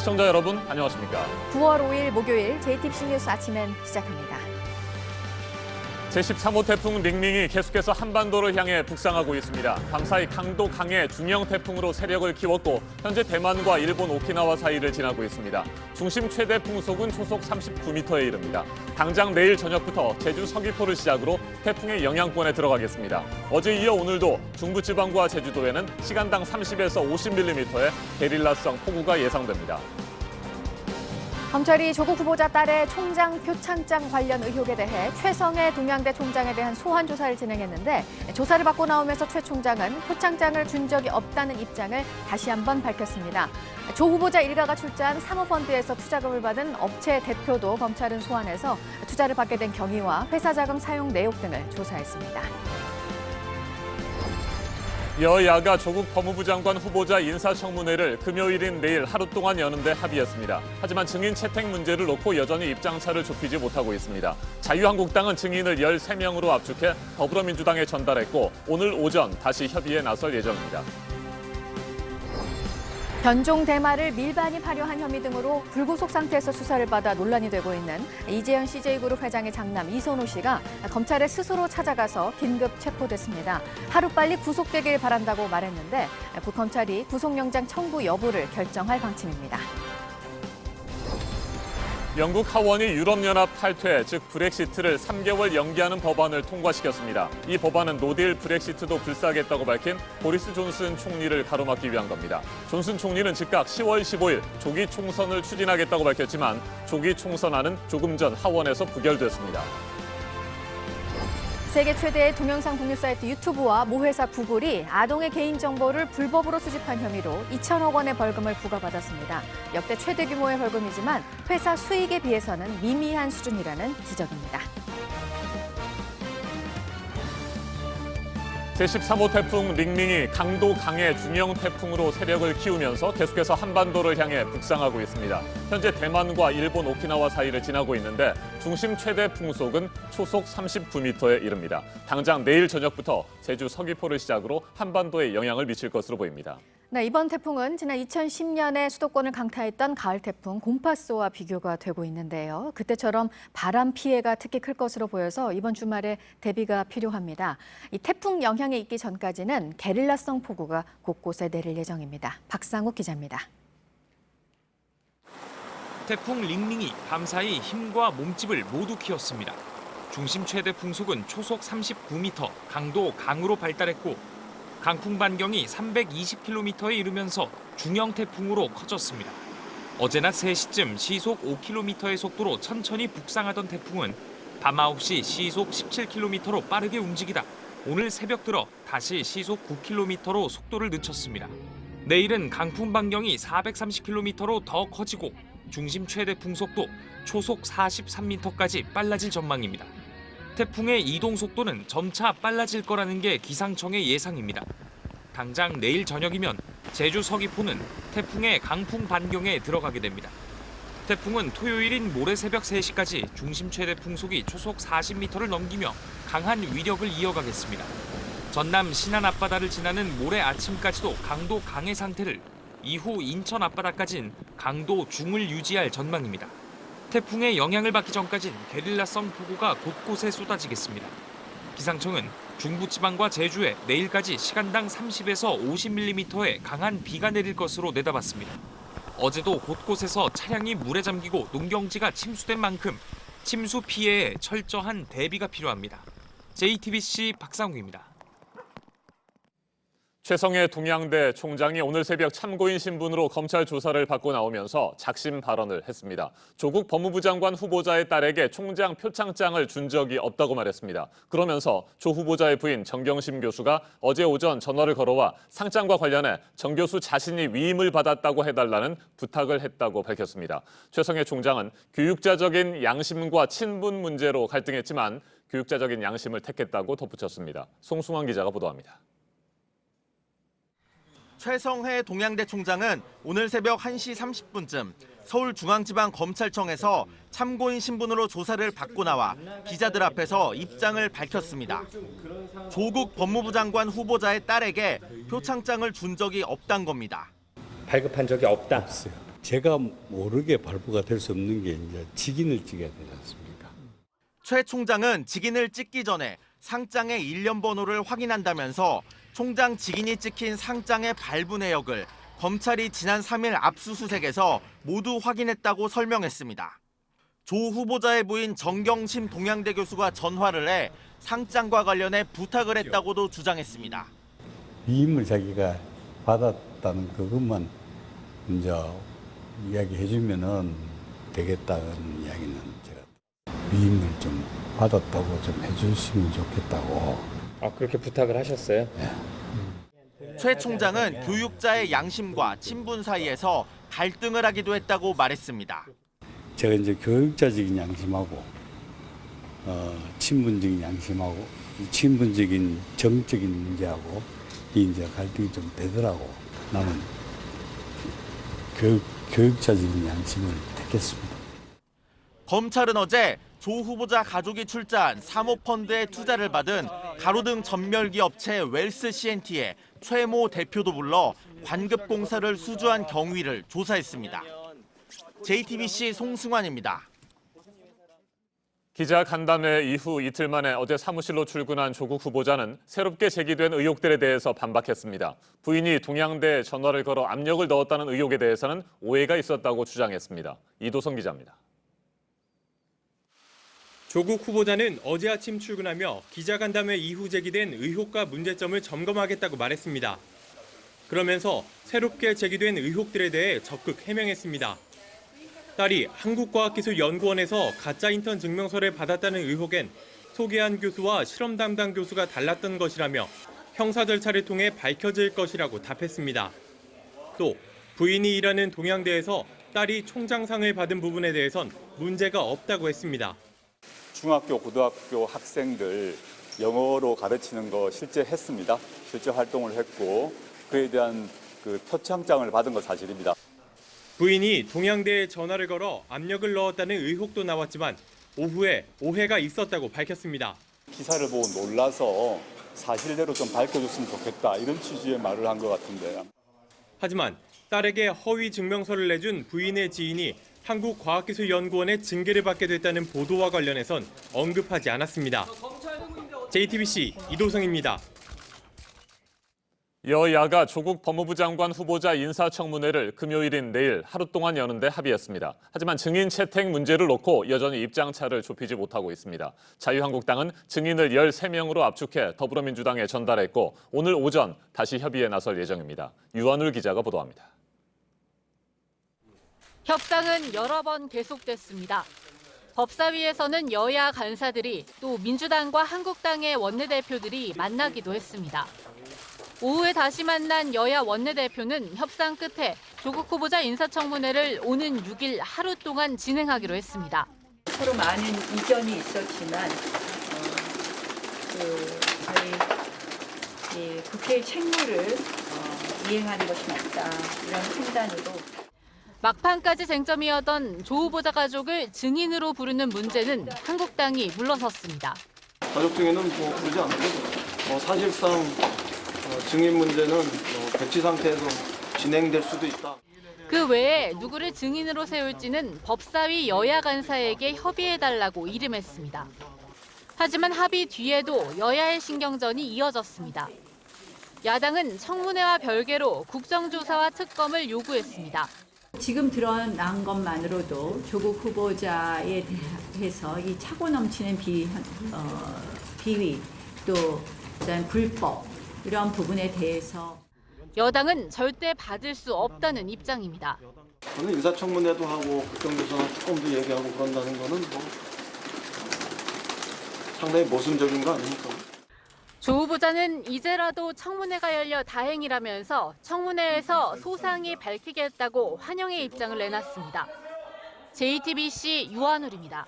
시청자 여러분, 안녕하십니까? 9월 5일 목요일 JTBC 뉴스 아침엔 시작합니다. 제13호 태풍 링링이 계속해서 한반도를 향해 북상하고 있습니다. 밤사이 강도 강해 중형 태풍으로 세력을 키웠고 현재 대만과 일본 오키나와 사이를 지나고 있습니다. 중심 최대 풍속은 초속 39m에 이릅니다. 당장 내일 저녁부터 제주 서귀포를 시작으로 태풍의 영향권에 들어가겠습니다. 어제 이어 오늘도 중부지방과 제주도에는 시간당 30에서 50mm의 게릴라성 폭우가 예상됩니다. 검찰이 조국 후보자 딸의 총장 표창장 관련 의혹에 대해 최성해 동양대 총장에 대한 소환 조사를 진행했는데 조사를 받고 나오면서 최 총장은 표창장을 준 적이 없다는 입장을 다시 한번 밝혔습니다. 조 후보자 일가가 출자한 사모펀드에서 투자금을 받은 업체 대표도 검찰은 소환해서 투자를 받게 된 경위와 회사 자금 사용 내역 등을 조사했습니다. 여야가 조국 법무부 장관 후보자 인사청문회를 금요일인 내일 하루 동안 여는데 합의했습니다. 하지만 증인 채택 문제를 놓고 여전히 입장차를 좁히지 못하고 있습니다. 자유한국당은 증인을 13명으로 압축해 더불어민주당에 전달했고 오늘 오전 다시 협의에 나설 예정입니다. 변종 대마를 밀반입하려 한 혐의 등으로 불구속 상태에서 수사를 받아 논란이 되고 있는 이재현 CJ그룹 회장의 장남 이선호 씨가 검찰에 스스로 찾아가서 긴급 체포됐습니다. 하루빨리 구속되길 바란다고 말했는데 곧 검찰이 구속영장 청구 여부를 결정할 방침입니다. 영국 하원이 유럽연합 탈퇴, 즉 브렉시트를 3개월 연기하는 법안을 통과시켰습니다. 이 법안은 노딜 브렉시트도 불사하겠다고 밝힌 보리스 존슨 총리를 가로막기 위한 겁니다. 존슨 총리는 즉각 10월 15일 조기 총선을 추진하겠다고 밝혔지만 조기 총선안은 조금 전 하원에서 부결됐습니다. 세계 최대의 동영상 공유 사이트 유튜브와 모회사 구글이 아동의 개인정보를 불법으로 수집한 혐의로 2천억 원의 벌금을 부과받았습니다. 역대 최대 규모의 벌금이지만 회사 수익에 비해서는 미미한 수준이라는 지적입니다. 제13호 태풍 링링이 강도 강해 중형 태풍으로 세력을 키우면서 계속해서 한반도를 향해 북상하고 있습니다. 현재 대만과 일본 오키나와 사이를 지나고 있는데 중심 최대 풍속은 초속 39m에 이릅니다. 당장 내일 저녁부터 제주 서귀포를 시작으로 한반도에 영향을 미칠 것으로 보입니다. 네, 이번 태풍은 지난 2010년에 수도권을 강타했던 가을 태풍 곰파스와 비교가 되고 있는데요. 그때처럼 바람 피해가 특히 클 것으로 보여서 이번 주말에 대비가 필요합니다. 이 태풍 영향이 있기 전까지는 게릴라성 폭우가 곳곳에 내릴 예정입니다. 박상욱 기자입니다. 태풍 링링이 밤사이 힘과 몸집을 모두 키웠습니다. 중심 최대 풍속은 초속 39m, 강도 강으로 발달했고 강풍 반경이 320km에 이르면서 중형 태풍으로 커졌습니다. 어제 낮 3시쯤 시속 5km의 속도로 천천히 북상하던 태풍은 밤 9시 시속 17km로 빠르게 움직이다 오늘 새벽 들어 다시 시속 9km로 속도를 늦췄습니다. 내일은 강풍 반경이 430km로 더 커지고 중심 최대 풍속도 초속 43m까지 빨라질 전망입니다. 태풍의 이동 속도는 점차 빨라질 거라는 게 기상청의 예상입니다. 당장 내일 저녁이면 제주 서귀포는 태풍의 강풍 반경에 들어가게 됩니다. 태풍은 토요일인 모레 새벽 3시까지 중심 최대 풍속이 초속 40m를 넘기며 강한 위력을 이어가겠습니다. 전남 신안 앞바다를 지나는 모레 아침까지도 강도 강해 상태를 이후 인천 앞바다까지는 강도 중을 유지할 전망입니다. 태풍의 영향을 받기 전까진 게릴라성 폭우가 곳곳에 쏟아지겠습니다. 기상청은 중부지방과 제주에 내일까지 시간당 30에서 50mm의 강한 비가 내릴 것으로 내다봤습니다. 어제도 곳곳에서 차량이 물에 잠기고 농경지가 침수된 만큼 침수 피해에 철저한 대비가 필요합니다. JTBC 박상욱입니다. 최성해 동양대 총장이 오늘 새벽 참고인 신분으로 검찰 조사를 받고 나오면서 작심 발언을 했습니다. 조국 법무부 장관 후보자의 딸에게 총장 표창장을 준 적이 없다고 말했습니다. 그러면서 조 후보자의 부인 정경심 교수가 어제 오전 전화를 걸어와 상장과 관련해 정 교수 자신이 위임을 받았다고 해달라는 부탁을 했다고 밝혔습니다. 최성해 총장은 교육자적인 양심과 친분 문제로 갈등했지만 교육자적인 양심을 택했다고 덧붙였습니다. 송승환 기자가 보도합니다. 최성해 동양대 총장은 오늘 새벽 1시 30분쯤 서울중앙지방검찰청에서 참고인 신분으로 조사를 받고 나와 기자들 앞에서 입장을 밝혔습니다. 조국 법무부 장관 후보자의 딸에게 표창장을 준 적이 없단 겁니다. 발급한 적이 없다. 제가 모르게 발부가 될 수 없는 게 이제 직인을 찍어야 되지 않습니까? 최 총장은 직인을 찍기 전에 상장의 일련 번호를 확인한다면서 총장 직인이 찍힌 상장의 발부 내역을 검찰이 지난 3일 압수수색에서 모두 확인했다고 설명했습니다. 조 후보자의 부인 정경심 동양대 교수가 전화를 해 상장과 관련해 부탁을 했다고도 주장했습니다. 위임을 자기가 받았다는 그것만 이제 이야기해 주면은 되겠다는 이야기는 제가 위임을 좀 받았다고 좀 해주시면 좋겠다고. 그렇게 부탁을 하셨어요? 최 총장은 교육자의 양심과 친분 사이에서 갈등을 하기도 했다고 말했습니다. 제가 이제 교육자적인 양심하고 친분적인 양심하고 이 친분적인 정적인 문제하고 이 이제 갈등이 좀 되더라고. 나는 교육자적인 양심을 택했습니다. 검찰은 어제 조 후보자 가족이 출자한 사모펀드에 투자를 받은 가로등 전멸기 업체 웰스 CNT의 최모 대표도 불러 관급공사를 수주한 경위를 조사했습니다. JTBC 송승환입니다. 기자 간담회 이후 이틀 만에 어제 사무실로 출근한 조국 후보자는 새롭게 제기된 의혹들에 대해서 반박했습니다. 부인이 동양대에 전화를 걸어 압력을 넣었다는 의혹에 대해서는 오해가 있었다고 주장했습니다. 이도성 기자입니다. 조국 후보자는 어제 아침 출근하며 기자간담회 이후 제기된 의혹과 문제점을 점검하겠다고 말했습니다. 그러면서 새롭게 제기된 의혹들에 대해 적극 해명했습니다. 딸이 한국과학기술연구원에서 가짜 인턴 증명서를 받았다는 의혹엔 소개한 교수와 실험 담당 교수가 달랐던 것이라며 형사 절차를 통해 밝혀질 것이라고 답했습니다. 또 부인이 일하는 동양대에서 딸이 총장상을 받은 부분에 대해선 문제가 없다고 했습니다. 중학교, 고등학교 학생들 영어로 가르치는 거 실제 했습니다. 실제 활동을 했고 그에 대한 표창장을 받은 거 사실입니다. 부인이 동양대에 전화를 걸어 압력을 넣었다는 의혹도 나왔지만 오후에 오해가 있었다고 밝혔습니다. 기사를 보고 놀라서 사실대로 좀 밝혀줬으면 좋겠다 이런 취지의 말을 한 것 같은데. 하지만 딸에게 허위 증명서를 내준 부인의 지인이 한국과학기술연구원의 징계를 받게 됐다는 보도와 관련해선 언급하지 않았습니다. JTBC 이도성입니다. 여야가 조국 법무부 장관 후보자 인사청문회를 금요일인 내일 하루 동안 여는데 합의했습니다. 하지만 증인 채택 문제를 놓고 여전히 입장차를 좁히지 못하고 있습니다. 자유한국당은 증인을 13명으로 압축해 더불어민주당에 전달했고 오늘 오전 다시 협의에 나설 예정입니다. 유한울 기자가 보도합니다. 협상은 여러 번 계속됐습니다. 법사위에서는 여야 간사들이 또 민주당과 한국당의 원내대표들이 만나기도 했습니다. 오후에 다시 만난 여야 원내대표는 협상 끝에 조국 후보자 인사청문회를 오는 6일 하루 동안 진행하기로 했습니다. 서로 많은 이견이 있었지만 저희 국회의 책무를 이행하는 것이 맞다 이런 판단으로. 막판까지 쟁점이었던 조 후보자 가족을 증인으로 부르는 문제는 한국당이 물러섰습니다. 가족 증인은 부르지 않고 사실상 증인 문제는 백지 상태에서 진행될 수도 있다. 그 외에 누구를 증인으로 세울지는 법사위 여야 간사에게 협의해달라고 이름했습니다. 하지만 합의 뒤에도 여야의 신경전이 이어졌습니다. 야당은 청문회와 별개로 국정조사와 특검을 요구했습니다. 지금 드러난 것만으로도 조국 후보자에 대해서 이 차고 넘치는 비위 또 그다음 불법 이런 부분에 대해서 여당은 절대 받을 수 없다는 입장입니다. 저는 인사청문회도 하고 국정조사 특검도 얘기하고 그런다는 거는 상당히 모순적인 거 아닙니까? 조 후보자는 이제라도 청문회가 열려 다행이라면서 청문회에서 소상히 밝히겠다고 환영의 입장을 내놨습니다. JTBC 유한울입니다.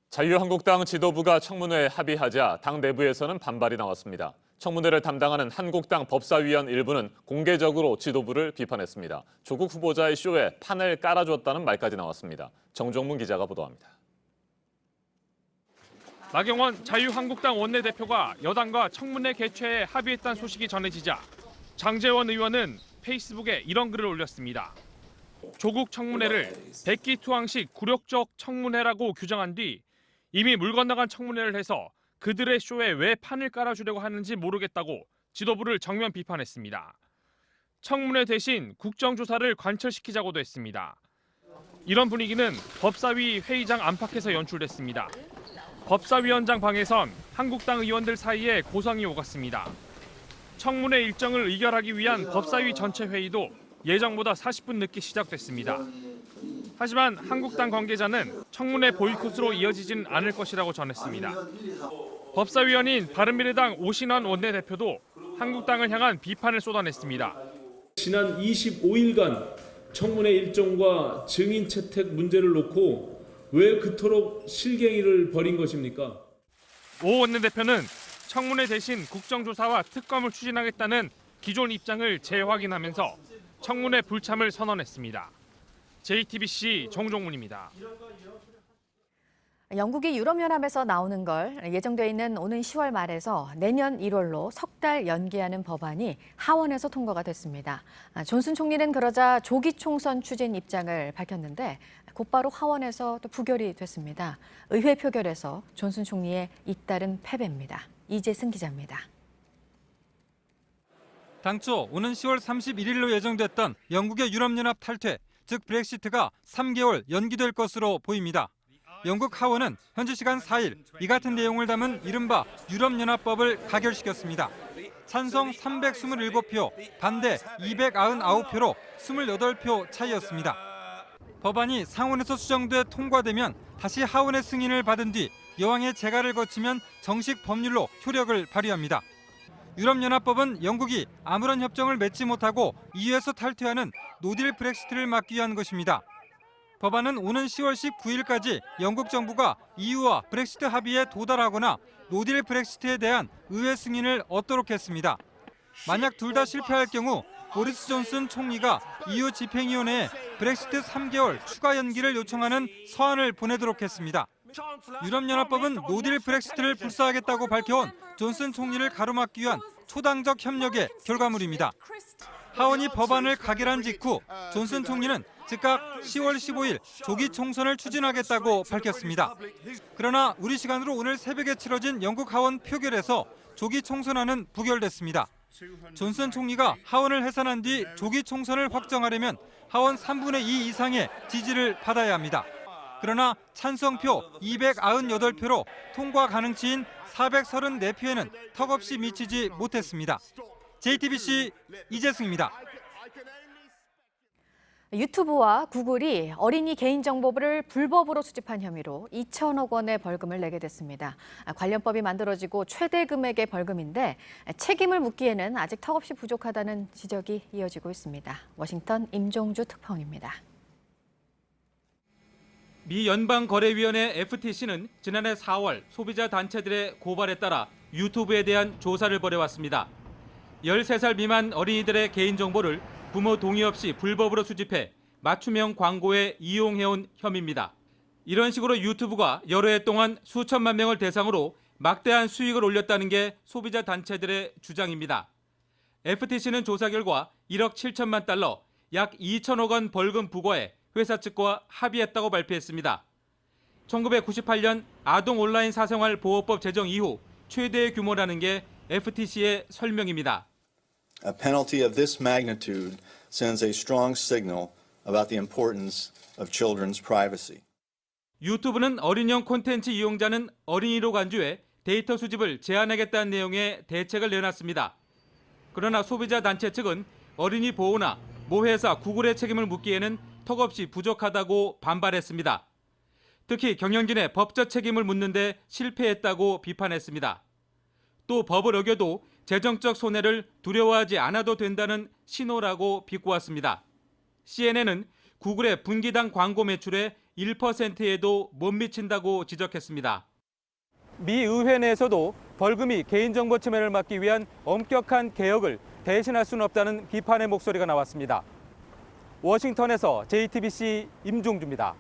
자유한국당 지도부가 청문회에 합의하자 당 내부에서는 반발이 나왔습니다. 청문회를 담당하는 한국당 법사위원 일부는 공개적으로 지도부를 비판했습니다. 조국 후보자의 쇼에 판을 깔아줬다는 말까지 나왔습니다. 정종문 기자가 보도합니다. 나경원 자유한국당 원내대표가 여당과 청문회 개최에 합의했다는 소식이 전해지자 장제원 의원은 페이스북에 이런 글을 올렸습니다. 조국 청문회를 백기투항식 굴욕적 청문회라고 규정한 뒤 이미 물 건너간 청문회를 해서 그들의 쇼에 왜 판을 깔아주려고 하는지 모르겠다고 지도부를 정면 비판했습니다. 청문회 대신 국정조사를 관철시키자고도 했습니다. 이런 분위기는 법사위 회의장 안팎에서 연출됐습니다. 법사위원장 방에선 한국당 의원들 사이에 고성이 오갔습니다. 청문회 일정을 의결하기 위한 법사위 전체 회의도 예정보다 40분 늦게 시작됐습니다. 하지만 한국당 관계자는 청문회 보이콧으로 이어지진 않을 것이라고 전했습니다. 법사위원인 바른미래당 오신환 원내대표도 한국당을 향한 비판을 쏟아냈습니다. 지난 25일간 청문회 일정과 증인 채택 문제를 놓고 왜 그토록 실갱이를 벌인 것입니까? 오 원내대표는 청문회 대신 국정조사와 특검을 추진하겠다는 기존 입장을 재확인하면서 청문회 불참을 선언했습니다. JTBC 정종문입니다. 영국이 유럽연합에서 나오는 걸 예정돼 있는 오는 10월 말에서 내년 1월로 석 달 연기하는 법안이 하원에서 통과가 됐습니다. 존슨 총리는 그러자 조기 총선 추진 입장을 밝혔는데 곧바로 하원에서 또 부결이 됐습니다. 의회 표결에서 존슨 총리의 잇따른 패배입니다. 이재승 기자입니다. 당초 오는 10월 31일로 예정됐던 영국의 유럽연합 탈퇴, 즉 브렉시트가 3개월 연기될 것으로 보입니다. 영국 하원은 현지 시간 4일 이 같은 내용을 담은 이른바 유럽연합법을 가결시켰습니다. 찬성 327표, 반대 299표로 28표 차이였습니다. 법안이 상원에서 수정돼 통과되면 다시 하원의 승인을 받은 뒤 여왕의 재가를 거치면 정식 법률로 효력을 발휘합니다. 유럽연합법은 영국이 아무런 협정을 맺지 못하고 EU에서 탈퇴하는 노딜 브렉시트를 막기 위한 것입니다. 법안은 오는 10월 19일까지 영국 정부가 EU와 브렉시트 합의에 도달하거나 노딜 브렉시트에 대한 의회 승인을 얻도록 했습니다. 만약 둘 다 실패할 경우 보리스 존슨 총리가 EU 집행위원회에 브렉시트 3개월 추가 연기를 요청하는 서한을 보내도록 했습니다. 유럽연합법은 노딜 브렉시트를 불사하겠다고 밝혀온 존슨 총리를 가로막기 위한 초당적 협력의 결과물입니다. 하원이 법안을 가결한 직후 존슨 총리는 즉각 10월 15일 조기 총선을 추진하겠다고 밝혔습니다. 그러나 우리 시간으로 오늘 새벽에 치러진 영국 하원 표결에서 조기 총선안은 부결됐습니다. 존슨 총리가 하원을 해산한 뒤 조기 총선을 확정하려면 하원 3분의 2 이상의 지지를 받아야 합니다. 그러나 찬성표 298표로 통과 가능치인 434표에는 턱없이 미치지 못했습니다. JTBC 이재승입니다. 유튜브와 구글이 어린이 개인정보를 불법으로 수집한 혐의로 2천억 원의 벌금을 내게 됐습니다. 관련법이 만들어지고 최대 금액의 벌금인데 책임을 묻기에는 아직 턱없이 부족하다는 지적이 이어지고 있습니다. 워싱턴 임종주 특파원입니다. 미 연방거래위원회 FTC는 지난해 4월 소비자 단체들의 고발에 따라 유튜브에 대한 조사를 벌여왔습니다. 13살 미만 어린이들의 개인정보를 부모 동의 없이 불법으로 수집해 맞춤형 광고에 이용해온 혐의입니다. 이런 식으로 유튜브가 여러 해 동안 수천만 명을 대상으로 막대한 수익을 올렸다는 게 소비자 단체들의 주장입니다. FTC는 조사 결과 1억 7천만 달러, 약 2천억 원 벌금 부과에 회사 측과 합의했다고 발표했습니다. 1998년 아동 온라인 사생활 보호법 제정 이후 최대의 규모라는 게 FTC의 설명입니다. A penalty of this magnitude sends a strong signal about the importance of children's privacy. 유튜브는 어린이용 콘텐츠 이용자는 어린이로 간주해 데이터 수집을 제한하겠다는 내용의 대책을 내놨습니다. 그러나 소비자 단체 측은 어린이 보호나 모 회사 구글의 책임을 묻기에는 턱없이 부족하다고 반발했습니다. 특히 경영진의 법적 책임을 묻는데 실패했다고 비판했습니다. 또 법을 어겨도 재정적 손해를 두려워하지 않아도 된다는 신호라고 비꼬았습니다. CNN은 구글의 분기당 광고 매출의 1%에도 못 미친다고 지적했습니다. 미 의회 내에서도 벌금이 개인정보 침해를 막기 위한 엄격한 개혁을 대신할 수는 없다는 비판의 목소리가 나왔습니다. 워싱턴에서 JTBC 임종주입니다.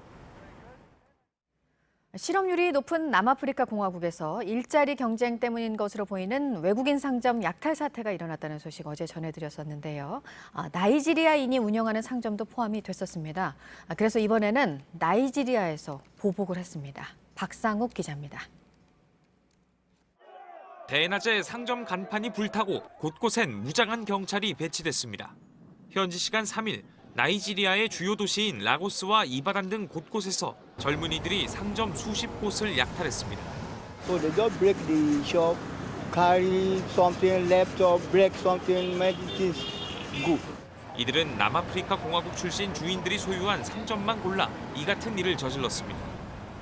실업률이 높은 남아프리카 공화국에서 일자리 경쟁 때문인 것으로 보이는 외국인 상점 약탈 사태가 일어났다는 소식 어제 전해드렸었는데요. 나이지리아인이 운영하는 상점도 포함이 됐었습니다. 그래서 이번에는 나이지리아에서 보복을 했습니다. 박상욱 기자입니다. 대낮에 상점 간판이 불타고 곳곳엔 무장한 경찰이 배치됐습니다. 현지 시간 3일 나이지리아의 주요 도시인 라고스와 이바단 등 곳곳에서 젊은이들이 상점 수십 곳을 약탈했습니다. So they just break the shop, carry something, laptop, break something, make it good. 이들은 남아프리카 공화국 출신 주인들이 소유한 상점만 골라 이 같은 일을 저질렀습니다.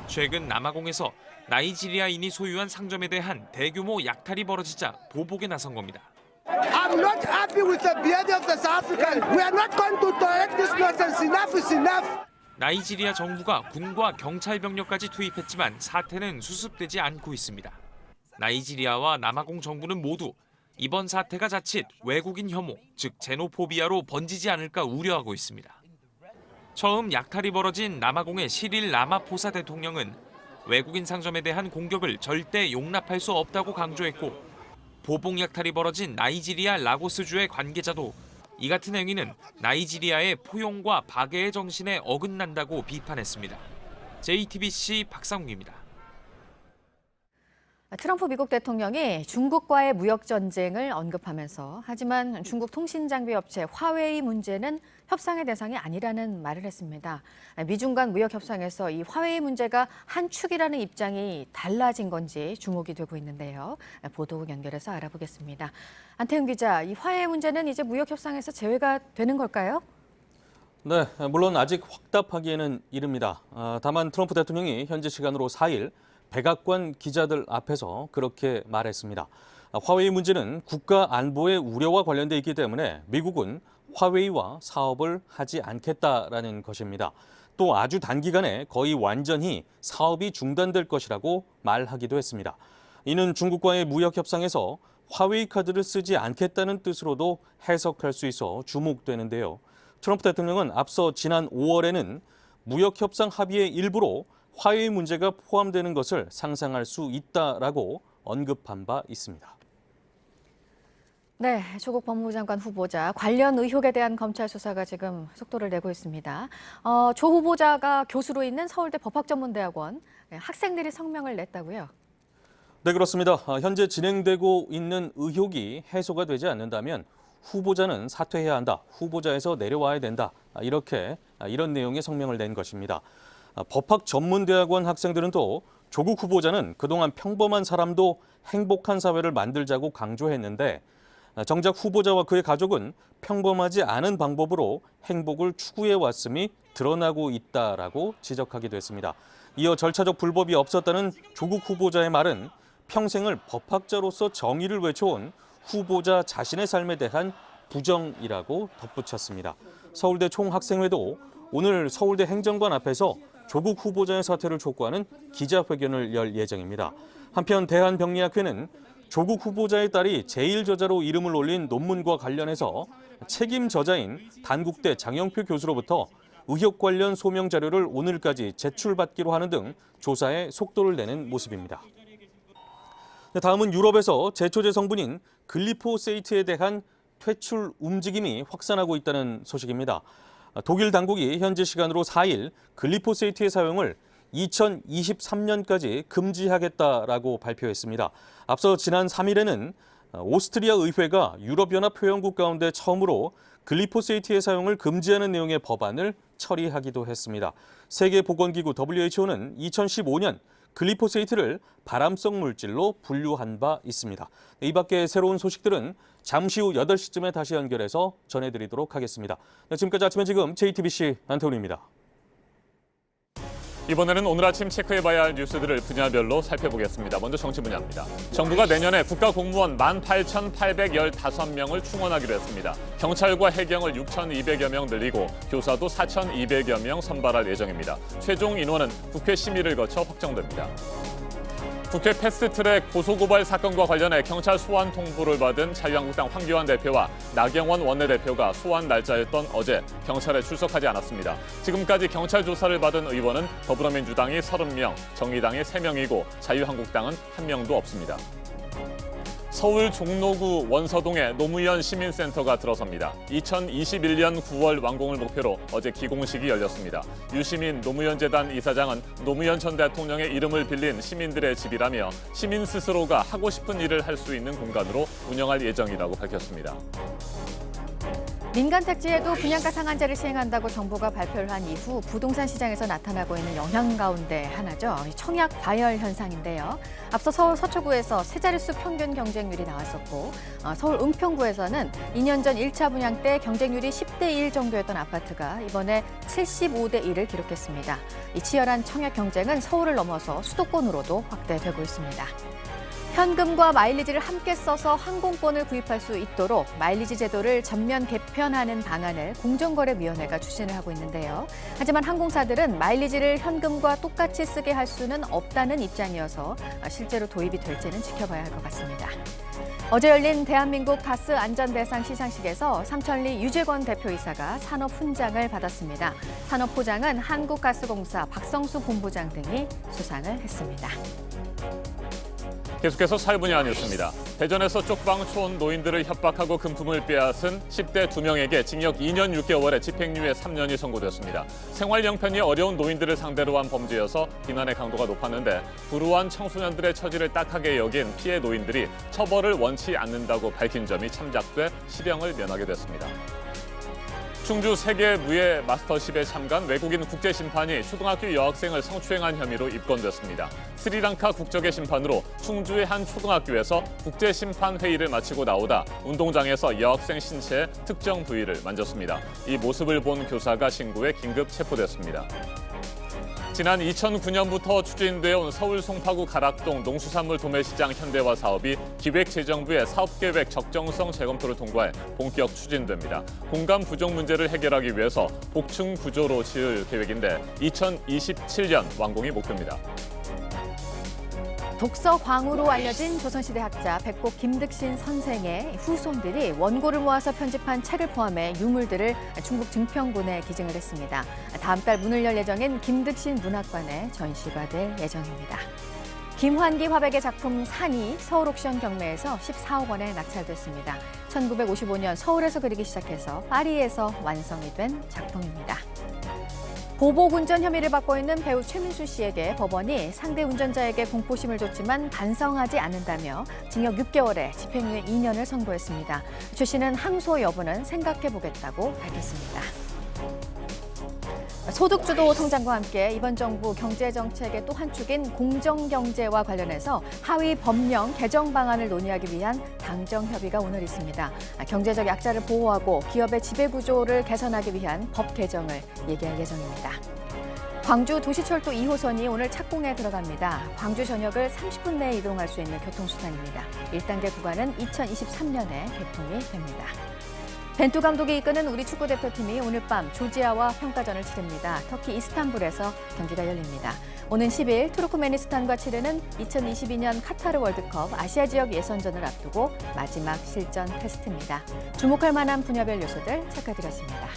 최근 남아공에서 나이지리아인이 소유한 상점에 대한 대규모 약탈이 벌어지자 보복에 나선 겁니다. I'm not happy with the behavior of the South Africans. We are not going to tolerate this nonsense. Enough is enough. 나이지리아 정부가 군과 경찰 병력까지 투입했지만 사태는 수습되지 않고 있습니다. 나이지리아와 남아공 정부는 모두 이번 사태가 자칫 외국인 혐오, 즉 제노포비아로 번지지 않을까 우려하고 있습니다. 처음 약탈이 벌어진 남아공의 시릴 라마포사 대통령은 외국인 상점에 대한 공격을 절대 용납할 수 없다고 강조했고 보복 약탈이 벌어진 나이지리아 라고스주의 관계자도 이 같은 행위는 나이지리아의 포용과 박애의 정신에 어긋난다고 비판했습니다. JTBC 박상욱입니다. 트럼프 미국 대통령이 중국과의 무역 전쟁을 언급하면서 하지만 중국 통신장비 업체 화웨이 문제는 협상의 대상이 아니라는 말을 했습니다. 미중 간 무역 협상에서 이 화웨이 문제가 한 축이라는 입장이 달라진 건지 주목이 되고 있는데요. 보도국 연결해서 알아보겠습니다. 안태훈 기자, 이 화웨이 문제는 이제 무역 협상에서 제외가 되는 걸까요? 네, 물론 아직 확답하기에는 이릅니다. 다만 트럼프 대통령이 현지 시간으로 4일 백악관 기자들 앞에서 그렇게 말했습니다. 화웨이 문제는 국가 안보의 우려와 관련돼 있기 때문에 미국은 화웨이와 사업을 하지 않겠다라는 것입니다. 또 아주 단기간에 거의 완전히 사업이 중단될 것이라고 말하기도 했습니다. 이는 중국과의 무역 협상에서 화웨이 카드를 쓰지 않겠다는 뜻으로도 해석할 수 있어 주목되는데요. 트럼프 대통령은 앞서 지난 5월에는 무역 협상 합의의 일부로 화웨이 문제가 포함되는 것을 상상할 수 있다라고 언급한 바 있습니다. 네, 조국 법무부 장관 후보자 관련 의혹에 대한 검찰 수사가 지금 속도를 내고 있습니다. 조 후보자가 교수로 있는 서울대 법학전문대학원 학생들이 성명을 냈다고요? 네, 그렇습니다. 현재 진행되고 있는 의혹이 해소가 되지 않는다면 후보자는 사퇴해야 한다. 후보자에서 내려와야 된다. 이런 내용의 성명을 낸 것입니다. 법학전문대학원 학생들은 또 조국 후보자는 그동안 평범한 사람도 행복한 사회를 만들자고 강조했는데 정작 후보자와 그의 가족은 평범하지 않은 방법으로 행복을 추구해 왔음이 드러나고 있다라고 지적하기도 했습니다. 이어 절차적 불법이 없었다는 조국 후보자의 말은 평생을 법학자로서 정의를 외쳐온 후보자 자신의 삶에 대한 부정이라고 덧붙였습니다. 서울대 총학생회도 오늘 서울대 행정관 앞에서 조국 후보자의 사퇴를 촉구하는 기자회견을 열 예정입니다. 한편 대한병리학회는 조국 후보자의 딸이 제1저자로 이름을 올린 논문과 관련해서 책임 저자인 단국대 장영표 교수로부터 의혹 관련 소명 자료를 오늘까지 제출받기로 하는 등 조사에 속도를 내는 모습입니다. 다음은 유럽에서 제초제 성분인 글리포세이트에 대한 퇴출 움직임이 확산하고 있다는 소식입니다. 독일 당국이 현지 시간으로 4일 글리포세이트의 사용을 2023년까지 금지하겠다라고 발표했습니다. 앞서 지난 3일에는 오스트리아 의회가 유럽연합 회원국 가운데 처음으로 글리포세이트의 사용을 금지하는 내용의 법안을 처리하기도 했습니다. 세계보건기구 WHO는 2015년 글리포세이트를 발암성 물질로 분류한 바 있습니다. 이 밖에 새로운 소식들은 잠시 후 8시쯤에 다시 연결해서 전해드리도록 하겠습니다. 지금까지 아침에 지금 JTBC 안태훈입니다. 이번에는 오늘 아침 체크해봐야 할 뉴스들을 분야별로 살펴보겠습니다. 먼저 정치 분야입니다. 정부가 내년에 국가공무원 18,815명을 충원하기로 했습니다. 경찰과 해경을 6,200여 명 늘리고 교사도 4,200여 명 선발할 예정입니다. 최종 인원은 국회 심의를 거쳐 확정됩니다. 국회 패스트트랙 고소고발 사건과 관련해 경찰 소환 통보를 받은 자유한국당 황교안 대표와 나경원 원내대표가 소환 날짜였던 어제 경찰에 출석하지 않았습니다. 지금까지 경찰 조사를 받은 의원은 더불어민주당이 30명, 정의당이 3명이고 자유한국당은 1명도 없습니다. 서울 종로구 원서동에 노무현 시민센터가 들어섭니다. 2021년 9월 완공을 목표로 어제 기공식이 열렸습니다. 유시민 노무현재단 이사장은 노무현 전 대통령의 이름을 빌린 시민들의 집이라며 시민 스스로가 하고 싶은 일을 할 수 있는 공간으로 운영할 예정이라고 밝혔습니다. 민간 택지에도 분양가 상한제를 시행한다고 정부가 발표를 한 이후 부동산 시장에서 나타나고 있는 영향 가운데 하나죠. 청약 과열 현상인데요. 앞서 서울 서초구에서 세 자릿수 평균 경쟁률이 나왔었고 서울 은평구에서는 2년 전 1차 분양 때 경쟁률이 10대 1 정도였던 아파트가 이번에 75대 1을 기록했습니다. 이 치열한 청약 경쟁은 서울을 넘어서 수도권으로도 확대되고 있습니다. 현금과 마일리지를 함께 써서 항공권을 구입할 수 있도록 마일리지 제도를 전면 개편하는 방안을 공정거래위원회가 추진을 하고 있는데요. 하지만 항공사들은 마일리지를 현금과 똑같이 쓰게 할 수는 없다는 입장이어서 실제로 도입이 될지는 지켜봐야 할 것 같습니다. 어제 열린 대한민국 가스 안전대상 시상식에서 삼천리 유재권 대표이사가 산업훈장을 받았습니다. 산업포장은 한국가스공사 박성수 본부장 등이 수상을 했습니다. 계속해서 사회분야 뉴스입니다. 대전에서 쪽방촌 노인들을 협박하고 금품을 빼앗은 10대 2명에게 징역 2년 6개월에 집행유예 3년이 선고됐습니다. 생활 형편이 어려운 노인들을 상대로 한 범죄여서 비난의 강도가 높았는데 불우한 청소년들의 처지를 딱하게 여긴 피해 노인들이 처벌을 원치 않는다고 밝힌 점이 참작돼 실형을 면하게 됐습니다. 충주 세계 무예 마스터십에 참가한 외국인 국제심판이 초등학교 여학생을 성추행한 혐의로 입건됐습니다. 스리랑카 국적의 심판으로 충주의 한 초등학교에서 국제심판 회의를 마치고 나오다 운동장에서 여학생 신체의 특정 부위를 만졌습니다. 이 모습을 본 교사가 신고해 긴급 체포됐습니다. 지난 2009년부터 추진되어 온 서울 송파구 가락동 농수산물 도매시장 현대화 사업이 기획재정부의 사업계획 적정성 재검토를 통과해 본격 추진됩니다. 공간 부족 문제를 해결하기 위해서 복층 구조로 지을 계획인데 2027년 완공이 목표입니다. 독서광으로 알려진 조선시대 학자 백곡 김득신 선생의 후손들이 원고를 모아서 편집한 책을 포함해 유물들을 충북 증평군에 기증을 했습니다. 다음 달 문을 열 예정인 김득신 문학관에 전시가 될 예정입니다. 김환기 화백의 작품 산이 서울 옥션 경매에서 14억 원에 낙찰됐습니다. 1955년 서울에서 그리기 시작해서 파리에서 완성이 된 작품입니다. 보복 운전 혐의를 받고 있는 배우 최민수 씨에게 법원이 상대 운전자에게 공포심을 줬지만 반성하지 않는다며 징역 6개월에 집행유예 2년을 선고했습니다. 최 씨는 항소 여부는 생각해보겠다고 밝혔습니다. 소득주도 성장과 함께 이번 정부 경제정책의 또 한 축인 공정경제와 관련해서 하위 법령 개정 방안을 논의하기 위한 당정협의가 오늘 있습니다. 경제적 약자를 보호하고 기업의 지배구조를 개선하기 위한 법 개정을 얘기할 예정입니다. 광주 도시철도 2호선이 오늘 착공에 들어갑니다. 광주 전역을 30분 내에 이동할 수 있는 교통수단입니다. 1단계 구간은 2023년에 개통이 됩니다. 벤투 감독이 이끄는 우리 축구대표팀이 오늘 밤 조지아와 평가전을 치릅니다. 터키 이스탄불에서 경기가 열립니다. 오는 10일 투르크메니스탄과 치르는 2022년 카타르 월드컵 아시아 지역 예선전을 앞두고 마지막 실전 테스트입니다. 주목할 만한 분야별 요소들 체크해드렸습니다.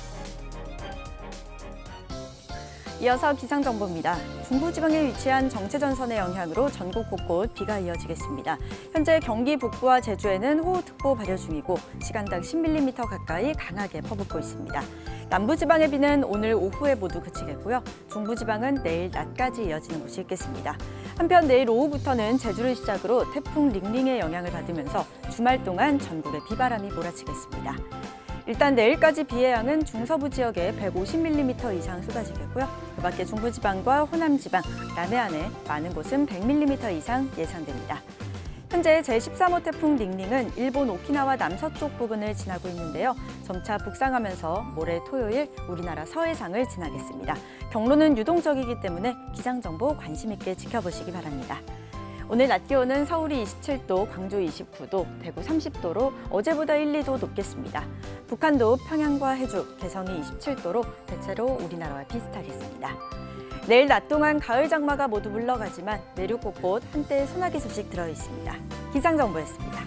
이어서 기상정보입니다. 중부지방에 위치한 정체전선의 영향으로 전국 곳곳 비가 이어지겠습니다. 현재 경기 북부와 제주에는 호우특보 발효 중이고 시간당 10mm 가까이 강하게 퍼붓고 있습니다. 남부지방의 비는 오늘 오후에 모두 그치겠고요. 중부지방은 내일 낮까지 이어지는 곳이 있겠습니다. 한편 내일 오후부터는 제주를 시작으로 태풍 링링의 영향을 받으면서 주말 동안 전국에 비바람이 몰아치겠습니다. 일단 내일까지 비의 양은 중서부 지역에 150mm 이상 쏟아지겠고요. 그 밖에 중부지방과 호남지방, 남해안에 많은 곳은 100mm 이상 예상됩니다. 현재 제13호 태풍 링링은 일본 오키나와 남서쪽 부근을 지나고 있는데요. 점차 북상하면서 모레 토요일 우리나라 서해상을 지나겠습니다. 경로는 유동적이기 때문에 기상정보 관심 있게 지켜보시기 바랍니다. 오늘 낮 기온은 서울이 27도, 광주 29도, 대구 30도로 어제보다 1, 2도 높겠습니다. 북한도 평양과 해주, 개성이 27도로 대체로 우리나라와 비슷하겠습니다. 내일 낮 동안 가을 장마가 모두 물러가지만 내륙 곳곳 한때 소나기 소식 들어 있습니다. 기상정보였습니다.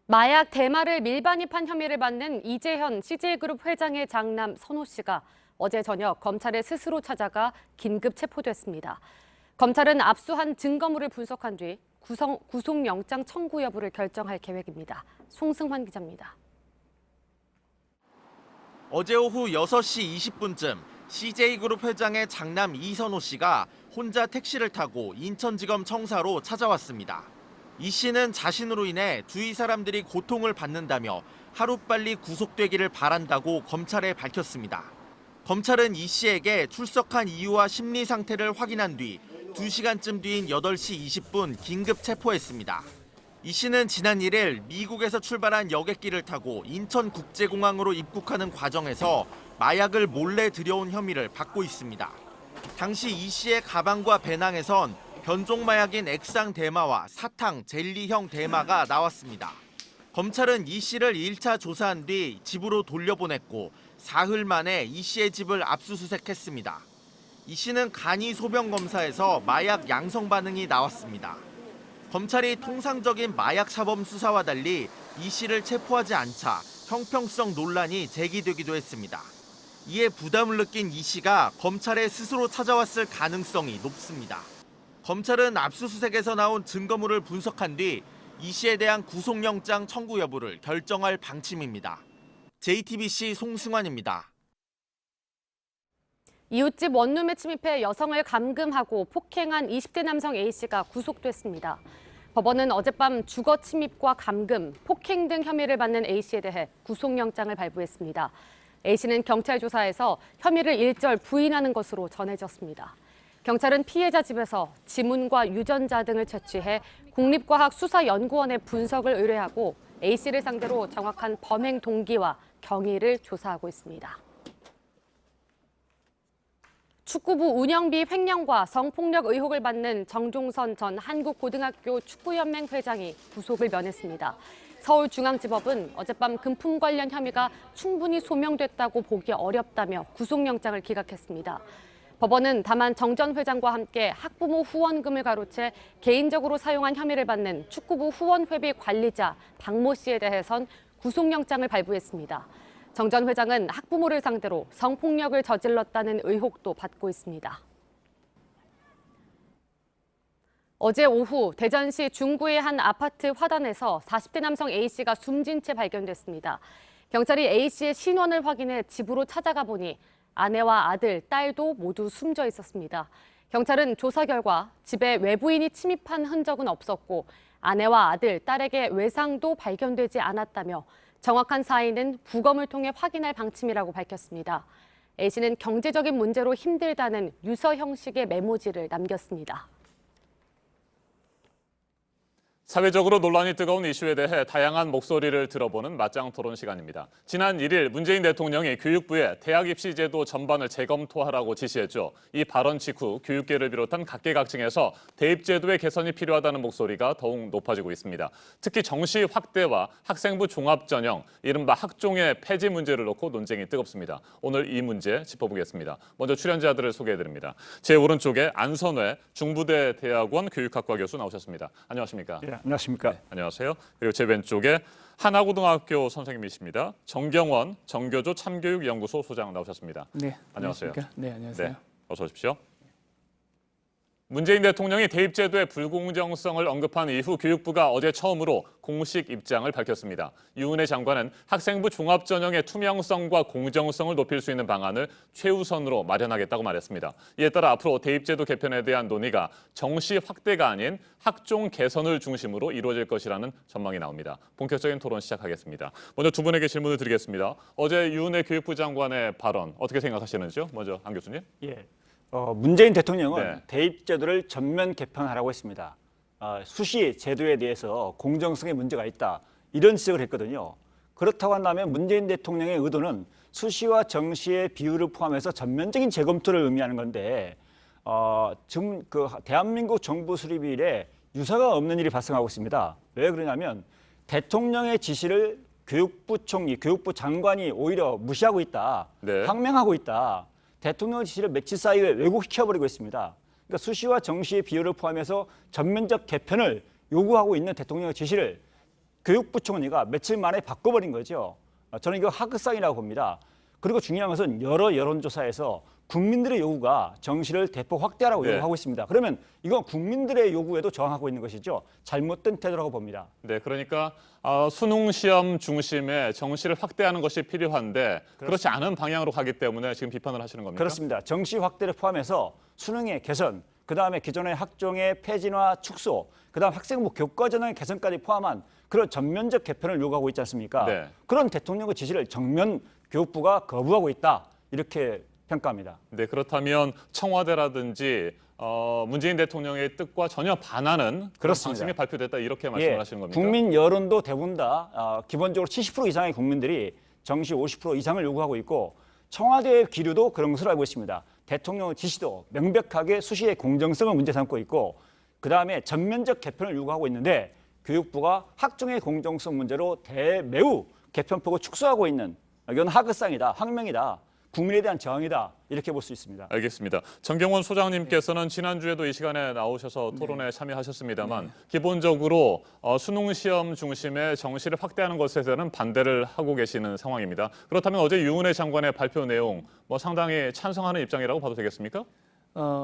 마약 대마를 밀반입한 혐의를 받는 이재현 CJ그룹 회장의 장남 선호 씨가 어제 저녁 검찰에 스스로 찾아가 긴급 체포됐습니다. 검찰은 압수한 증거물을 분석한 뒤 구속영장 청구 여부를 결정할 계획입니다. 송승환 기자입니다. 어제 오후 6시 20분쯤 CJ그룹 회장의 장남 이선호 씨가 혼자 택시를 타고 인천지검 청사로 찾아왔습니다. 이 씨는 자신으로 인해 주위 사람들이 고통을 받는다며 하루빨리 구속되기를 바란다고 검찰에 밝혔습니다. 검찰은 이 씨에게 출석한 이유와 심리 상태를 확인한 뒤 2시간쯤 뒤인 8시 20분 긴급 체포했습니다. 이 씨는 지난 1일 미국에서 출발한 여객기를 타고 인천국제공항으로 입국하는 과정에서 마약을 몰래 들여온 혐의를 받고 있습니다. 당시 이 씨의 가방과 배낭에선 변종 마약인 액상 대마와 사탕, 젤리형 대마가 나왔습니다. 검찰은 이 씨를 1차 조사한 뒤 집으로 돌려보냈고 사흘 만에 이 씨의 집을 압수수색했습니다. 이 씨는 간이 소변 검사에서 마약 양성 반응이 나왔습니다. 검찰이 통상적인 마약 사범 수사와 달리 이 씨를 체포하지 않자 형평성 논란이 제기되기도 했습니다. 이에 부담을 느낀 이 씨가 검찰에 스스로 찾아왔을 가능성이 높습니다. 검찰은 압수수색에서 나온 증거물을 분석한 뒤 이 씨에 대한 구속영장 청구 여부를 결정할 방침입니다. JTBC 송승환입니다. 이웃집 원룸에 침입해 여성을 감금하고 폭행한 20대 남성 A씨가 구속됐습니다. 법원은 어젯밤 주거 침입과 감금, 폭행 등 혐의를 받는 A씨에 대해 구속영장을 발부했습니다. A씨는 경찰 조사에서 혐의를 일절 부인하는 것으로 전해졌습니다. 경찰은 피해자 집에서 지문과 유전자 등을 채취해 국립과학수사연구원에 분석을 의뢰하고 A씨를 상대로 정확한 범행 동기와 경위를 조사하고 있습니다. 축구부 운영비 횡령과 성폭력 의혹을 받는 정종선 전 한국고등학교 축구연맹 회장이 구속을 면했습니다. 서울중앙지법은 어젯밤 금품 관련 혐의가 충분히 소명됐다고 보기 어렵다며 구속영장을 기각했습니다. 법원은 다만 정 전 회장과 함께 학부모 후원금을 가로채 개인적으로 사용한 혐의를 받는 축구부 후원회비 관리자 박모 씨에 대해선 구속영장을 발부했습니다. 정 전 회장은 학부모를 상대로 성폭력을 저질렀다는 의혹도 받고 있습니다. 어제 오후 대전시 중구의 한 아파트 화단에서 40대 남성 A씨가 숨진 채 발견됐습니다. 경찰이 A씨의 신원을 확인해 집으로 찾아가 보니 아내와 아들, 딸도 모두 숨져 있었습니다. 경찰은 조사 결과 집에 외부인이 침입한 흔적은 없었고 아내와 아들, 딸에게 외상도 발견되지 않았다며 정확한 사인은 부검을 통해 확인할 방침이라고 밝혔습니다. A씨는 경제적인 문제로 힘들다는 유서 형식의 메모지를 남겼습니다. 사회적으로 논란이 뜨거운 이슈에 대해 다양한 목소리를 들어보는 맞짱 토론 시간입니다. 지난 1일 문재인 대통령이 교육부에 대학 입시 제도 전반을 재검토하라고 지시했죠. 이 발언 직후 교육계를 비롯한 각계각층에서 대입 제도의 개선이 필요하다는 목소리가 더욱 높아지고 있습니다. 특히 정시 확대와 학생부 종합전형, 이른바 학종의 폐지 문제를 놓고 논쟁이 뜨겁습니다. 오늘 이 문제 짚어보겠습니다. 먼저 출연자들을 소개해드립니다. 제 오른쪽에 안선회 중부대 대학원 교육학과 교수 나오셨습니다. 안녕하십니까? 네, 안녕하십니까? 네, 안녕하세요. 그리고 제 왼쪽에 하나고등학교 선생님이십니다. 정경원 정교조 참교육연구소 소장 나오셨습니다. 네, 안녕하세요. 네, 안녕하세요. 네, 어서 오십시오. 문재인 대통령이 대입제도의 불공정성을 언급한 이후 교육부가 어제 처음으로 공식 입장을 밝혔습니다. 유은혜 장관은 학생부 종합전형의 투명성과 공정성을 높일 수 있는 방안을 최우선으로 마련하겠다고 말했습니다. 이에 따라 앞으로 대입제도 개편에 대한 논의가 정시 확대가 아닌 학종 개선을 중심으로 이루어질 것이라는 전망이 나옵니다. 본격적인 토론 시작하겠습니다. 먼저 두 분에게 질문을 드리겠습니다. 어제 유은혜 교육부 장관의 발언 어떻게 생각하시는지요? 먼저 안 교수님. 예. 문재인 대통령은 네. 대입제도를 전면 개편하라고 했습니다. 수시 제도에 대해서 공정성에 문제가 있다 이런 지적을 했거든요. 그렇다고 한다면 문재인 대통령의 의도는 수시와 정시의 비율을 포함해서 전면적인 재검토를 의미하는 건데 지금 그 대한민국 정부 수립 이래 유사가 없는 일이 발생하고 있습니다. 왜 그러냐면 대통령의 지시를 교육부 총리, 교육부 장관이 오히려 무시하고 있다, 네. 항명하고 있다. 대통령의 지시를 며칠 사이에 왜곡시켜버리고 있습니다. 그러니까 수시와 정시의 비율을 포함해서 전면적 개편을 요구하고 있는 대통령의 지시를 교육부 총리가 며칠 만에 바꿔버린 거죠. 저는 이거 하극상이라고 봅니다. 그리고 중요한 것은 여러 여론조사에서 국민들의 요구가 정시를 대폭 확대하라고 네. 요구하고 있습니다. 그러면 이건 국민들의 요구에도 저항하고 있는 것이죠. 잘못된 태도라고 봅니다. 네, 그러니까 수능 시험 중심의 정시를 확대하는 것이 필요한데 그렇지 않은 방향으로 가기 때문에 지금 비판을 하시는 겁니까? 그렇습니다. 정시 확대를 포함해서 수능의 개선, 그다음에 기존의 학종의 폐진화 축소, 그다음 학생부 교과 전형의 개선까지 포함한 그런 전면적 개편을 요구하고 있지 않습니까? 네. 그런 대통령의 지시를 정면 교육부가 거부하고 있다. 이렇게 평가합니다. 네, 그렇다면 청와대라든지 문재인 대통령의 뜻과 전혀 반하는 그런 그렇습니다. 방침이 발표됐다 이렇게 말씀을 하시는 겁니까? 국민 여론도 대부분 다 기본적으로 70% 이상의 국민들이 정시 50% 이상을 요구하고 있고 청와대의 기류도 그런 것으로 알고 있습니다. 대통령의 지시도 명백하게 수시의 공정성을 문제 삼고 있고 그다음에 전면적 개편을 요구하고 있는데 교육부가 학종의 공정성 문제로 매우 개편폭을 축소하고 있는 이건 하극상이다, 항명이다, 국민에 대한 저항이다 이렇게 볼 수 있습니다. 알겠습니다. 정경원 소장님께서는 지난주에도 이 시간에 나오셔서 토론에 참여하셨습니다만 기본적으로 수능 시험 중심의 정시를 확대하는 것에 대한 반대를 하고 계시는 상황입니다. 그렇다면 어제 유은혜 장관의 발표 내용 상당히 찬성하는 입장이라고 봐도 되겠습니까?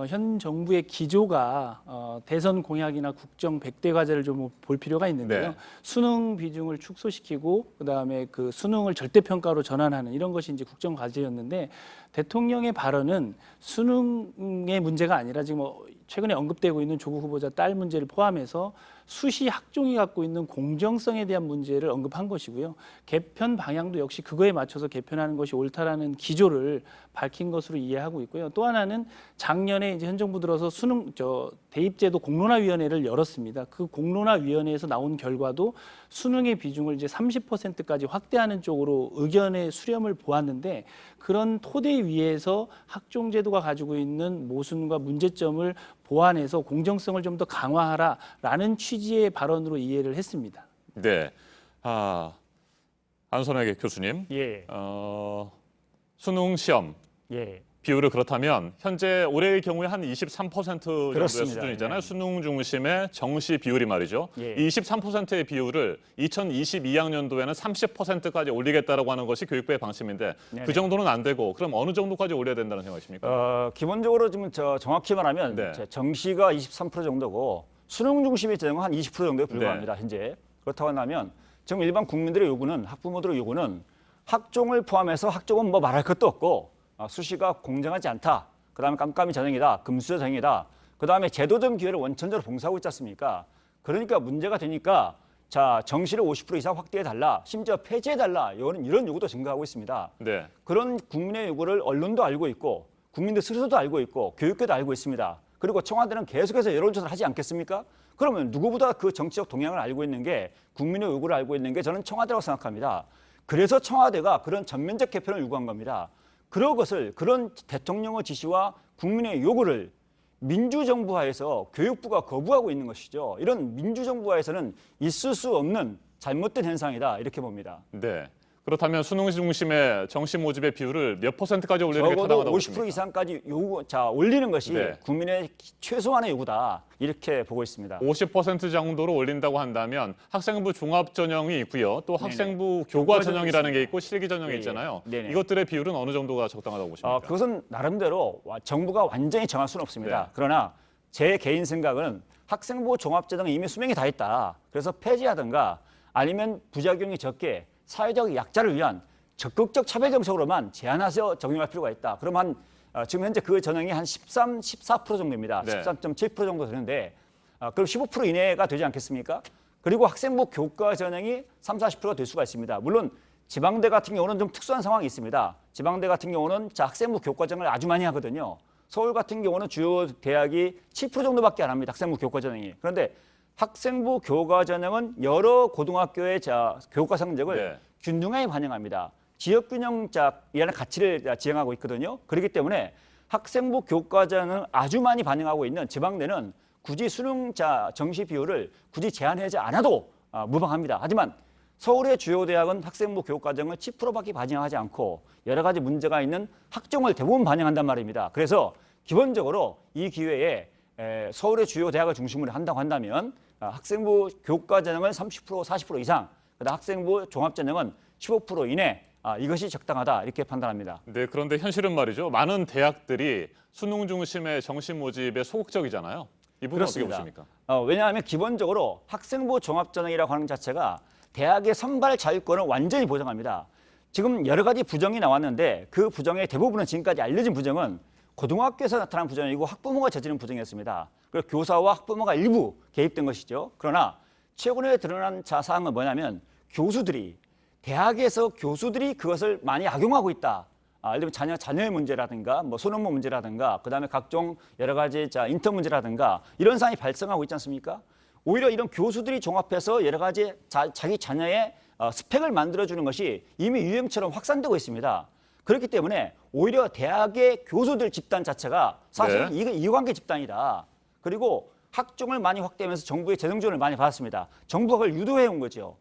현 정부의 기조가 대선 공약이나 국정 100대 과제를 좀 볼 필요가 있는데요. 네. 수능 비중을 축소시키고 그다음에 그 수능을 절대평가로 전환하는 이런 것이 이제 국정 과제였는데 대통령의 발언은 수능의 문제가 아니라 지금 최근에 언급되고 있는 조국 후보자 딸 문제를 포함해서 수시 학종이 갖고 있는 공정성에 대한 문제를 언급한 것이고요. 개편 방향도 역시 그거에 맞춰서 개편하는 것이 옳다라는 기조를 밝힌 것으로 이해하고 있고요. 또 하나는 작년에 이제 현 정부 들어서 대입제도 공론화위원회를 열었습니다. 그 공론화위원회에서 나온 결과도 수능의 비중을 이제 30%까지 확대하는 쪽으로 의견의 수렴을 보았는데 그런 토대 위에서 학종제도가 가지고 있는 모순과 문제점을 보완해서 공정성을 좀 더 강화하라라는 취지의 발언으로 이해를 했습니다. 네, 안선혜 교수님, 예. 수능 시험 예. 비율을 그렇다면 현재 올해의 경우에 한 23% 정도의 그렇습니다. 수준이잖아요. 네. 수능 중심의 정시 비율이 말이죠. 예. 23%의 비율을 2022학년도에는 30%까지 올리겠다라고 하는 것이 교육부의 방침인데 네네. 그 정도는 안 되고 그럼 어느 정도까지 올려야 된다는 생각이십니까? 기본적으로 지금 정확히 말하면 네. 정시가 23% 정도고 수능 중심의 재정은 한 20% 정도에 불과합니다. 네. 현재. 그렇다고 한다면 지금 일반 국민들의 요구는 학부모들의 요구는 학종을 포함해서 학종은 뭐 말할 것도 없고 수시가 공정하지 않다. 그다음에 깜깜이 전형이다. 금수저 전형이다. 그다음에 제도적 기회를 원천적으로 봉사하고 있지 않습니까? 그러니까 문제가 되니까 자 정시를 50% 이상 확대해달라. 심지어 폐지해달라. 이런 요구도 증가하고 있습니다. 네. 그런 국민의 요구를 언론도 알고 있고 국민들 스스로도 알고 있고 교육계도 알고 있습니다. 그리고 청와대는 계속해서 여론조사를 하지 않겠습니까? 그러면 누구보다 그 정치적 동향을 알고 있는 게 국민의 요구를 알고 있는 게 저는 청와대라고 생각합니다. 그래서 청와대가 그런 전면적 개편을 요구한 겁니다. 그런 대통령의 지시와 국민의 요구를 민주정부하에서 교육부가 거부하고 있는 것이죠. 이런 민주정부하에서는 있을 수 없는 잘못된 현상이다 이렇게 봅니다. 네. 그렇다면 수능 중심의 정시 모집의 비율을 몇 %까지 올리는 게 적어도 타당하다고 50% 보십니까? 이상까지 올리는 것이 네. 국민의 최소한의 요구다 이렇게 보고 있습니다. 50% 정도로 올린다고 한다면 학생부 종합 전형이 있고요. 또 학생부 교과 전형이라는 게 있고 실기 전형이 예, 예. 있잖아요. 네네. 이것들의 비율은 어느 정도가 적당하다고 보십니까? 그것은 나름대로 정부가 완전히 정할 수는 없습니다. 네. 그러나 제 개인 생각은 학생부 종합전형은 이미 수명이 다 있다. 그래서 폐지하든가 아니면 부작용이 적게 사회적 약자를 위한 적극적 차별 정책으로만 제한해서 적용할 필요가 있다. 그러면 지금 현재 그 전형이 한 13, 14% 정도입니다. 네. 13.7% 정도 되는데 그럼 15% 이내가 되지 않겠습니까? 그리고 학생부 교과 전형이 3, 40%가 될 수가 있습니다. 물론 지방대 같은 경우는 좀 특수한 상황이 있습니다. 지방대 같은 경우는 학생부 교과 전형을 아주 많이 하거든요. 서울 같은 경우는 주요 대학이 7% 정도밖에 안 합니다. 학생부 교과 전형이. 그런데 학생부 교과 전형은 여러 고등학교의 교과 성적을 네. 균등하게 반영합니다. 지역균형이라는 가치를 지향하고 있거든요. 그렇기 때문에 학생부 교과전을 아주 많이 반영하고 있는 지방대는 굳이 수능 정시 비율을 굳이 제한하지 않아도 무방합니다. 하지만 서울의 주요 대학은 학생부 교과정을 10%밖에 반영하지 않고 여러 가지 문제가 있는 학종을 대부분 반영한단 말입니다. 그래서 기본적으로 이 기회에 서울의 주요 대학을 중심으로 한다고 한다면 학생부 교과전형은 30%, 40% 이상, 그다음 학생부 종합전형은 15% 이내 이것이 적당하다 이렇게 판단합니다. 네, 그런데 현실은 말이죠. 많은 대학들이 수능 중심의 정시 모집에 소극적이잖아요. 이 부분 어떻게 보십니까? 왜냐하면 기본적으로 학생부 종합전형이라고 하는 것 자체가 대학의 선발 자율권을 완전히 보장합니다. 지금 여러 가지 부정이 나왔는데 그 부정의 대부분은 지금까지 알려진 부정은 고등학교에서 나타난 부정이고 학부모가 저지른 부정이었습니다. 그리고 교사와 학부모가 일부 개입된 것이죠. 그러나 최근에 드러난 사항은 뭐냐면 대학에서 교수들이 그것을 많이 악용하고 있다. 예를 들면 자녀의 문제라든가 소논문 문제라든가 그다음에 각종 여러 가지 인턴 문제라든가 이런 사항이 발생하고 있지 않습니까? 오히려 이런 교수들이 종합해서 여러 가지 자기 자녀의 스펙을 만들어주는 것이 이미 유행처럼 확산되고 있습니다. 그렇기 때문에 오히려 대학의 교수들 집단 자체가 사실은 이해관계 집단이다. 그리고 학종을 많이 확대하면서 정부의 재정 지원을 많이 받았습니다. 정부가 그걸 유도해 온 거죠.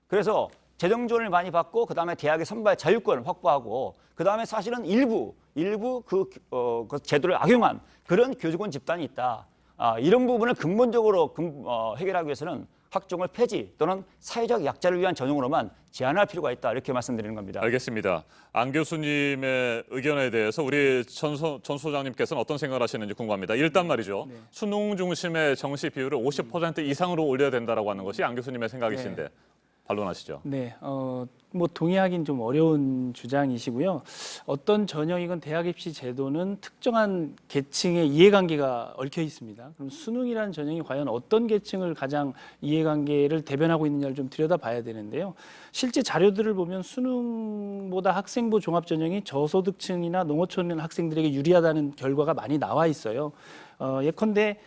그래서 재정 지원을 많이 받고 그다음에 대학의 선발 자율권을 확보하고 그다음에 사실은 일부 그 제도를 악용한 그런 교직원 집단이 있다. 이런 부분을 근본적으로 해결하기 위해서는 학종을 폐지 또는 사회적 약자를 위한 전형으로만 제한할 필요가 있다 이렇게 말씀드리는 겁니다. 알겠습니다. 안 교수님의 의견에 대해서 우리 전 소장님께서는 어떤 생각을 하시는지 궁금합니다. 일단 말이죠. 수능 중심의 정시 비율을 50% 이상으로 올려야 된다라고 하는 것이 안 교수님의 생각이신데 반론하시죠. 네, 동의하기는 좀 어려운 주장이시고요. 어떤 전형이건 대학 입시 제도는 특정한 계층의 이해관계가 얽혀 있습니다. 그럼 수능이라는 전형이 과연 어떤 계층을 가장 이해관계를 대변하고 있느냐를 좀 들여다봐야 되는데요. 실제 자료들을 보면 수능보다 학생부 종합전형이 저소득층이나 농어촌 학생들에게 유리하다는 결과가 많이 나와 있어요. 예컨대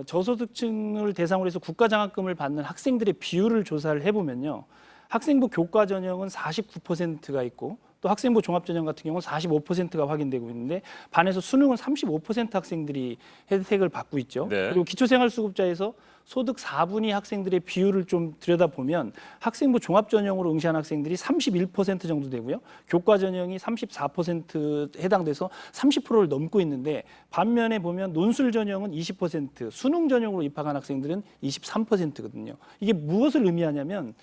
저소득층을 대상으로 해서 국가장학금을 받는 학생들의 비율을 조사를 해보면요. 학생부 교과전형은 49%가 있고 또 학생부 종합전형 같은 경우는 45%가 확인되고 있는데 반해서 수능은 35% 학생들이 혜택을 받고 있죠. 그리고 기초생활수급자에서 소득 4분위 학생들의 비율을 좀 들여다보면 학생부 종합전형으로 응시한 학생들이 31% 정도 되고요. 교과전형이 34% 해당돼서 30%를 넘고 있는데 반면에 보면 논술전형은 20%, 수능전형으로 입학한 학생들은 23%거든요. 이게 무엇을 의미하냐면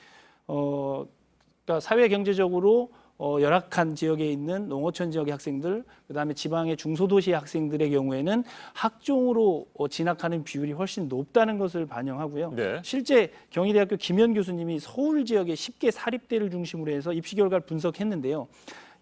그러니까 사회 경제적으로 열악한 지역에 있는 농어촌 지역의 학생들, 그다음에 지방의 중소도시의 학생들의 경우에는 학종으로 진학하는 비율이 훨씬 높다는 것을 반영하고요. 실제 경희대학교 김현 교수님이 서울 지역의 10개 사립대를 중심으로 해서 입시 결과를 분석했는데요.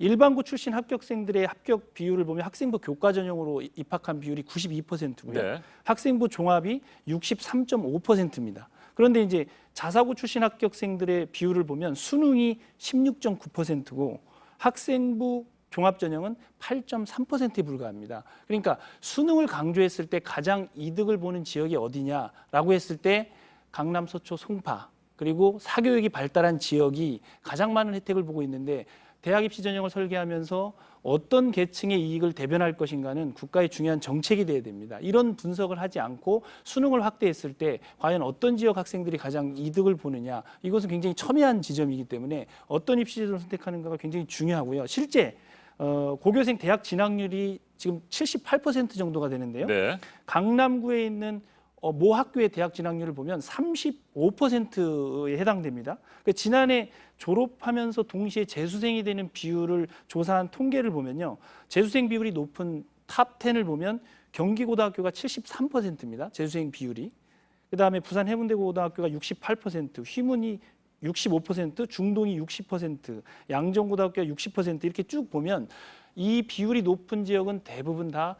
일반고 출신 합격생들의 합격 비율을 보면 학생부 교과 전형으로 입학한 비율이 92%고요. 학생부 종합이 63.5%입니다. 그런데 이제 자사고 출신 합격생들의 비율을 보면 수능이 16.9%고 학생부 종합전형은 8.3%에 불과합니다. 그러니까 수능을 강조했을 때 가장 이득을 보는 지역이 어디냐라고 했을 때 강남, 서초, 송파 그리고 사교육이 발달한 지역이 가장 많은 혜택을 보고 있는데 대학 입시 전형을 설계하면서 어떤 계층의 이익을 대변할 것인가는 국가의 중요한 정책이 돼야 됩니다. 이런 분석을 하지 않고 수능을 확대했을 때 과연 어떤 지역 학생들이 가장 이득을 보느냐 이것은 굉장히 첨예한 지점이기 때문에 어떤 입시 제도를 선택하는가가 굉장히 중요하고요. 실제 고교생 대학 진학률이 지금 78% 정도가 되는데요. 강남구에 있는 모 학교의 대학 진학률을 보면 35%에 해당됩니다. 그러니까 지난해 졸업하면서 동시에 재수생이 되는 비율을 조사한 통계를 보면요. 재수생 비율이 높은 탑 10을 보면 경기고등학교가 73%입니다. 재수생 비율이. 그다음에 부산 해운대고등학교가 68%, 휘문이 65%, 중동이 60%, 양정고등학교가 60% 이렇게 쭉 보면 이 비율이 높은 지역은 대부분 다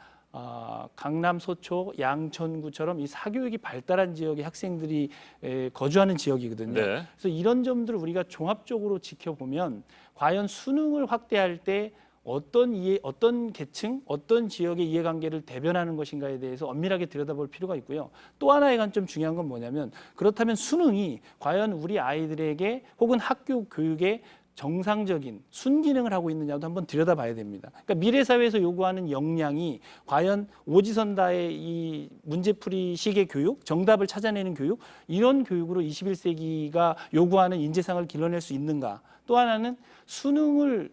강남, 서초, 양천구처럼 이 사교육이 발달한 지역의 학생들이 거주하는 지역이거든요. 그래서 이런 점들을 우리가 종합적으로 지켜보면 과연 수능을 확대할 때 어떤 계층, 어떤 지역의 이해관계를 대변하는 것인가에 대해서 엄밀하게 들여다볼 필요가 있고요. 또 하나의 관점 중요한 건 뭐냐면 그렇다면 수능이 과연 우리 아이들에게 혹은 학교 교육에 정상적인 순기능을 하고 있느냐도 한번 들여다봐야 됩니다. 그러니까 미래 사회에서 요구하는 역량이 과연 오지선다의 이 문제풀이식의 교육, 정답을 찾아내는 교육, 이런 교육으로 21세기가 요구하는 인재상을 길러낼 수 있는가? 또 하나는 수능이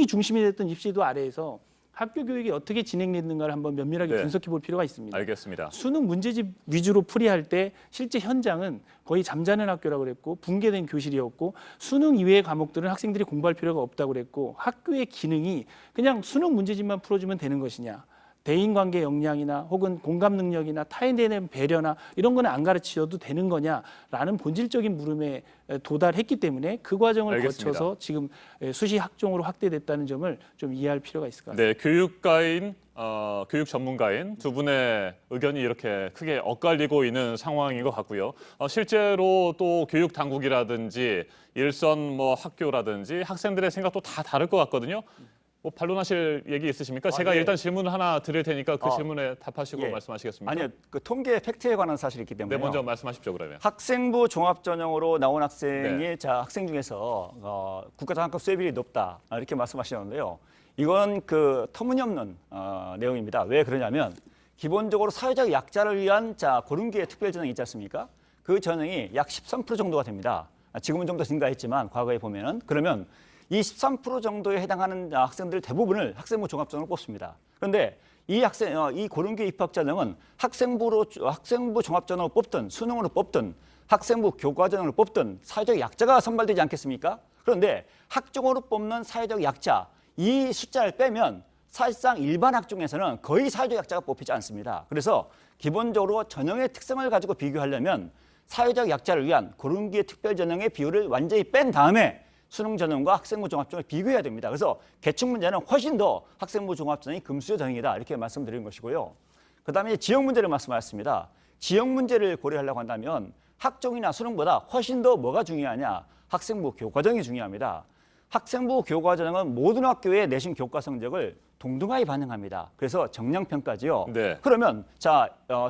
중심이 됐던 입시도 아래에서 학교 교육이 어떻게 진행됐는가를 한번 면밀하게 네. 분석해 볼 필요가 있습니다. 알겠습니다. 수능 문제집 위주로 풀이할 때 실제 현장은 거의 잠자는 학교라고 그랬고 붕괴된 교실이었고 수능 이외의 과목들은 학생들이 공부할 필요가 없다고 그랬고 학교의 기능이 그냥 수능 문제집만 풀어주면 되는 것이냐. 대인관계 역량이나 혹은 공감 능력이나 타인에 대한 배려나 이런 거는 안 가르치셔도 되는 거냐라는 본질적인 물음에 도달했기 때문에 그 과정을 알겠습니다. 거쳐서 지금 수시 학종으로 확대됐다는 점을 좀 이해할 필요가 있을 것 같습니다. 네, 교육가인, 교육 전문가인 두 분의 의견이 이렇게 크게 엇갈리고 있는 상황인 것 같고요. 실제로 또 교육 당국이라든지 일선 뭐 학교라든지 학생들의 생각도 다 다를 것 같거든요. 뭐 반론하실 얘기 있으십니까? 제가 예. 일단 질문을 하나 드릴 테니까 그 질문에 답하시고 예. 말씀하시겠습니까? 아니요, 그 통계 팩트에 관한 사실이 있기 때문에. 네, 먼저 말씀하십시오 그러면. 학생부 종합전형으로 나온 학생이 네. 자 학생 중에서 국가장학금 수혜비율이 높다 이렇게 말씀하셨는데요. 이건 그 터무니없는 내용입니다. 왜 그러냐면 기본적으로 사회적 약자를 위한 자 고른기의 특별전형이 있지 않습니까? 그 전형이 약 13% 정도가 됩니다. 지금은 좀 더 증가했지만 과거에 보면은 그러면 이 13% 정도에 해당하는 학생들 대부분을 학생부 종합전형으로 뽑습니다. 그런데 이 고른기 입학전형은 학생부 종합전형으로 뽑든 수능으로 뽑든 학생부 교과전형으로 뽑든 사회적 약자가 선발되지 않겠습니까? 그런데 학종으로 뽑는 사회적 약자 이 숫자를 빼면 사실상 일반 학종에서는 거의 사회적 약자가 뽑히지 않습니다. 그래서 기본적으로 전형의 특성을 가지고 비교하려면 사회적 약자를 위한 고른기의 특별전형의 비율을 완전히 뺀 다음에 수능 전형과 학생부 종합전형을 비교해야 됩니다. 그래서 계층 문제는 훨씬 더 학생부 종합전형이 금수저 전형이다 이렇게 말씀드리는 것이고요. 그다음에 지역 문제를 말씀하셨습니다. 지역 문제를 고려하려고 한다면 학종이나 수능보다 훨씬 더 뭐가 중요하냐? 학생부 교과전형이 중요합니다. 학생부 교과전형은 모든 학교의 내신 교과 성적을 동등하게 반영합니다. 그래서 정량평가지요. 네. 그러면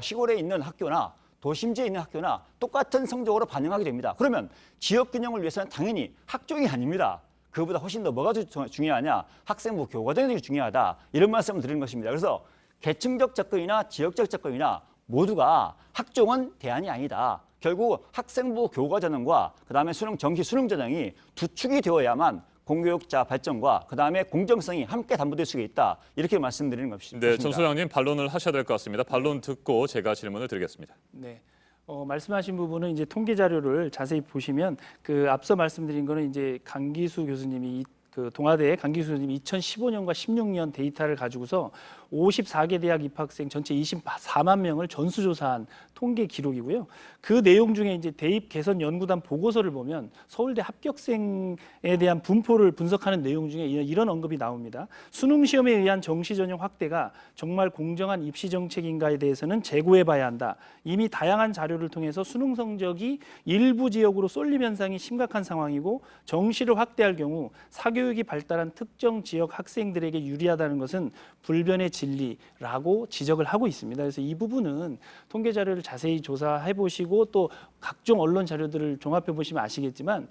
시골에 있는 학교나 도심지에 있는 학교나 똑같은 성적으로 반영하게 됩니다. 그러면 지역 균형을 위해서는 당연히 학종이 아닙니다. 그보다 훨씬 더 뭐가 중요하냐? 학생부 교과전형이 중요하다. 이런 말씀을 드리는 것입니다. 그래서 계층적 접근이나 지역적 접근이나 모두가 학종은 대안이 아니다. 결국 학생부 교과전형과 그다음에 정시 수능 전형이 두 축이 되어야만 공교육자 발전과 그다음에 공정성이 함께 담보될 수 있다. 이렇게 말씀드리는 것입니다. 네, 전 소장님 반론을 하셔야 될 것 같습니다. 반론 듣고 제가 질문을 드리겠습니다. 네. 말씀하신 부분은 이제 통계 자료를 자세히 보시면 그 앞서 말씀드린 거는 이제 강기수 교수님이 그 동아대 강기수 교수님이 2015년과 16년 데이터를 가지고서 54개 대학 입학생 전체 24만 명을 전수조사한 통계 기록이고요. 그 내용 중에 이제 대입 개선 연구단 보고서를 보면 서울대 합격생에 대한 분포를 분석하는 내용 중에 이런 언급이 나옵니다. 수능 시험에 의한 정시 전형 확대가 정말 공정한 입시 정책인가에 대해서는 재고해봐야 한다. 이미 다양한 자료를 통해서 수능 성적이 일부 지역으로 쏠림 현상이 심각한 상황이고 정시를 확대할 경우 사교육이 발달한 특정 지역 학생들에게 유리하다는 것은 불변의 진리라고 지적을 하고 있습니다. 그래서 이 부분은 통계 자료를 자세히 조사해 보시고 또 각종 언론 자료들을 종합해 보시면 아시겠지만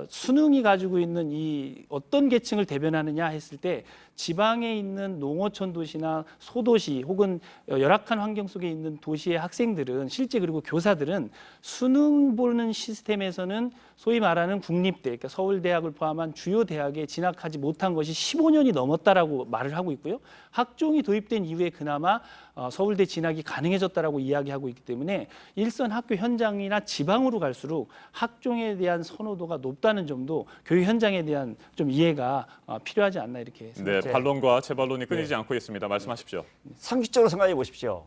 수능이 가지고 있는 이 어떤 계층을 대변하느냐 했을 때 지방에 있는 농어촌 도시나 소도시 혹은 열악한 환경 속에 있는 도시의 학생들은 실제 그리고 교사들은 수능 보는 시스템에서는 소위 말하는 국립대, 그러니까 서울대학을 포함한 주요 대학에 진학하지 못한 것이 15년이 넘었다라고 말을 하고 있고요. 학종이 도입된 이후에 그나마 서울대 진학이 가능해졌다라고 이야기하고 있기 때문에 일선 학교 현장이나 지방으로 갈수록 학종에 대한 선호도가 높다는 점도 교육 현장에 대한 좀 이해가 필요하지 않나 이렇게 생각합니다. 네, 반론과 재반론이 끊이지 않고 있습니다. 말씀하십시오. 상식적으로 생각해 보십시오.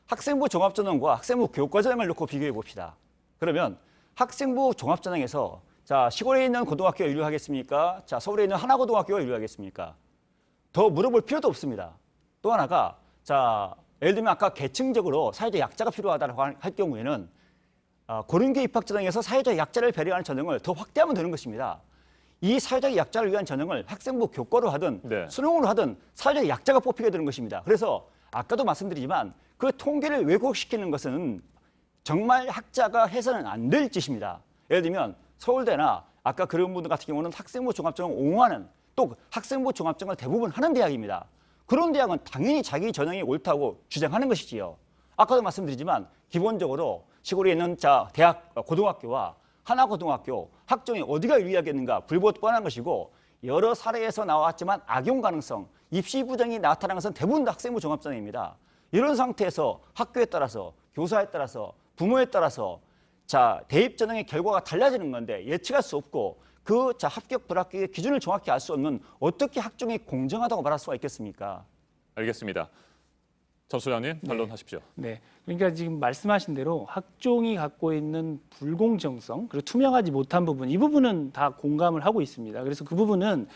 학생부 종합전형과 학생부 교과전형을 놓고 비교해 봅시다. 그러면 학생부 종합전형에서 자 시골에 있는 고등학교가 유리하겠습니까? 자 서울에 있는 하나고등학교가 유리하겠습니까? 더 물어볼 필요도 없습니다. 또 하나가 자 예를 들면 아까 계층적으로 사회적 약자가 필요하다고 할 경우에는 고른기 입학전형에서 사회적 약자를 배려하는 전형을 더 확대하면 되는 것입니다. 이 사회적 약자를 위한 전형을 학생부 교과로 하든 수능으로 하든 사회적 약자가 뽑히게 되는 것입니다. 그래서 아까도 말씀드리지만 그 통계를 왜곡시키는 것은 정말 학자가 해서는 안 될 짓입니다. 예를 들면 서울대나 아까 그런 분들 같은 경우는 학생부 종합증을 옹호하는 또 학생부 종합증을 대부분 하는 대학입니다. 그런 대학은 당연히 자기 전형이 옳다고 주장하는 것이지요. 아까도 말씀드리지만 기본적으로 시골에 있는 대학 고등학교와 하나고등학교 학종이 어디가 유리하겠는가 불보듯 뻔한 것이고 여러 사례에서 나왔지만 악용 가능성, 입시 부정이 나타나는 것은 대부분 다 학생부 종합전형입니다. 이런 상태에서 학교에 따라서 교사에 따라서 부모에 따라서 대입 전형의 결과가 달라지는 건데 예측할 수 없고 그 합격 불합격의 기준을 정확히 알 수 없는 어떻게 학종이 공정하다고 말할 수가 있겠습니까? 알겠습니다. 전 소장님 반론하십시오. 네, 그러니까 지금 말씀하신 대로 학종이 갖고 있는 불공정성 그리고 투명하지 못한 부분, 이 부분은 다 공감을 하고 있습니다. 그래서 그 부분은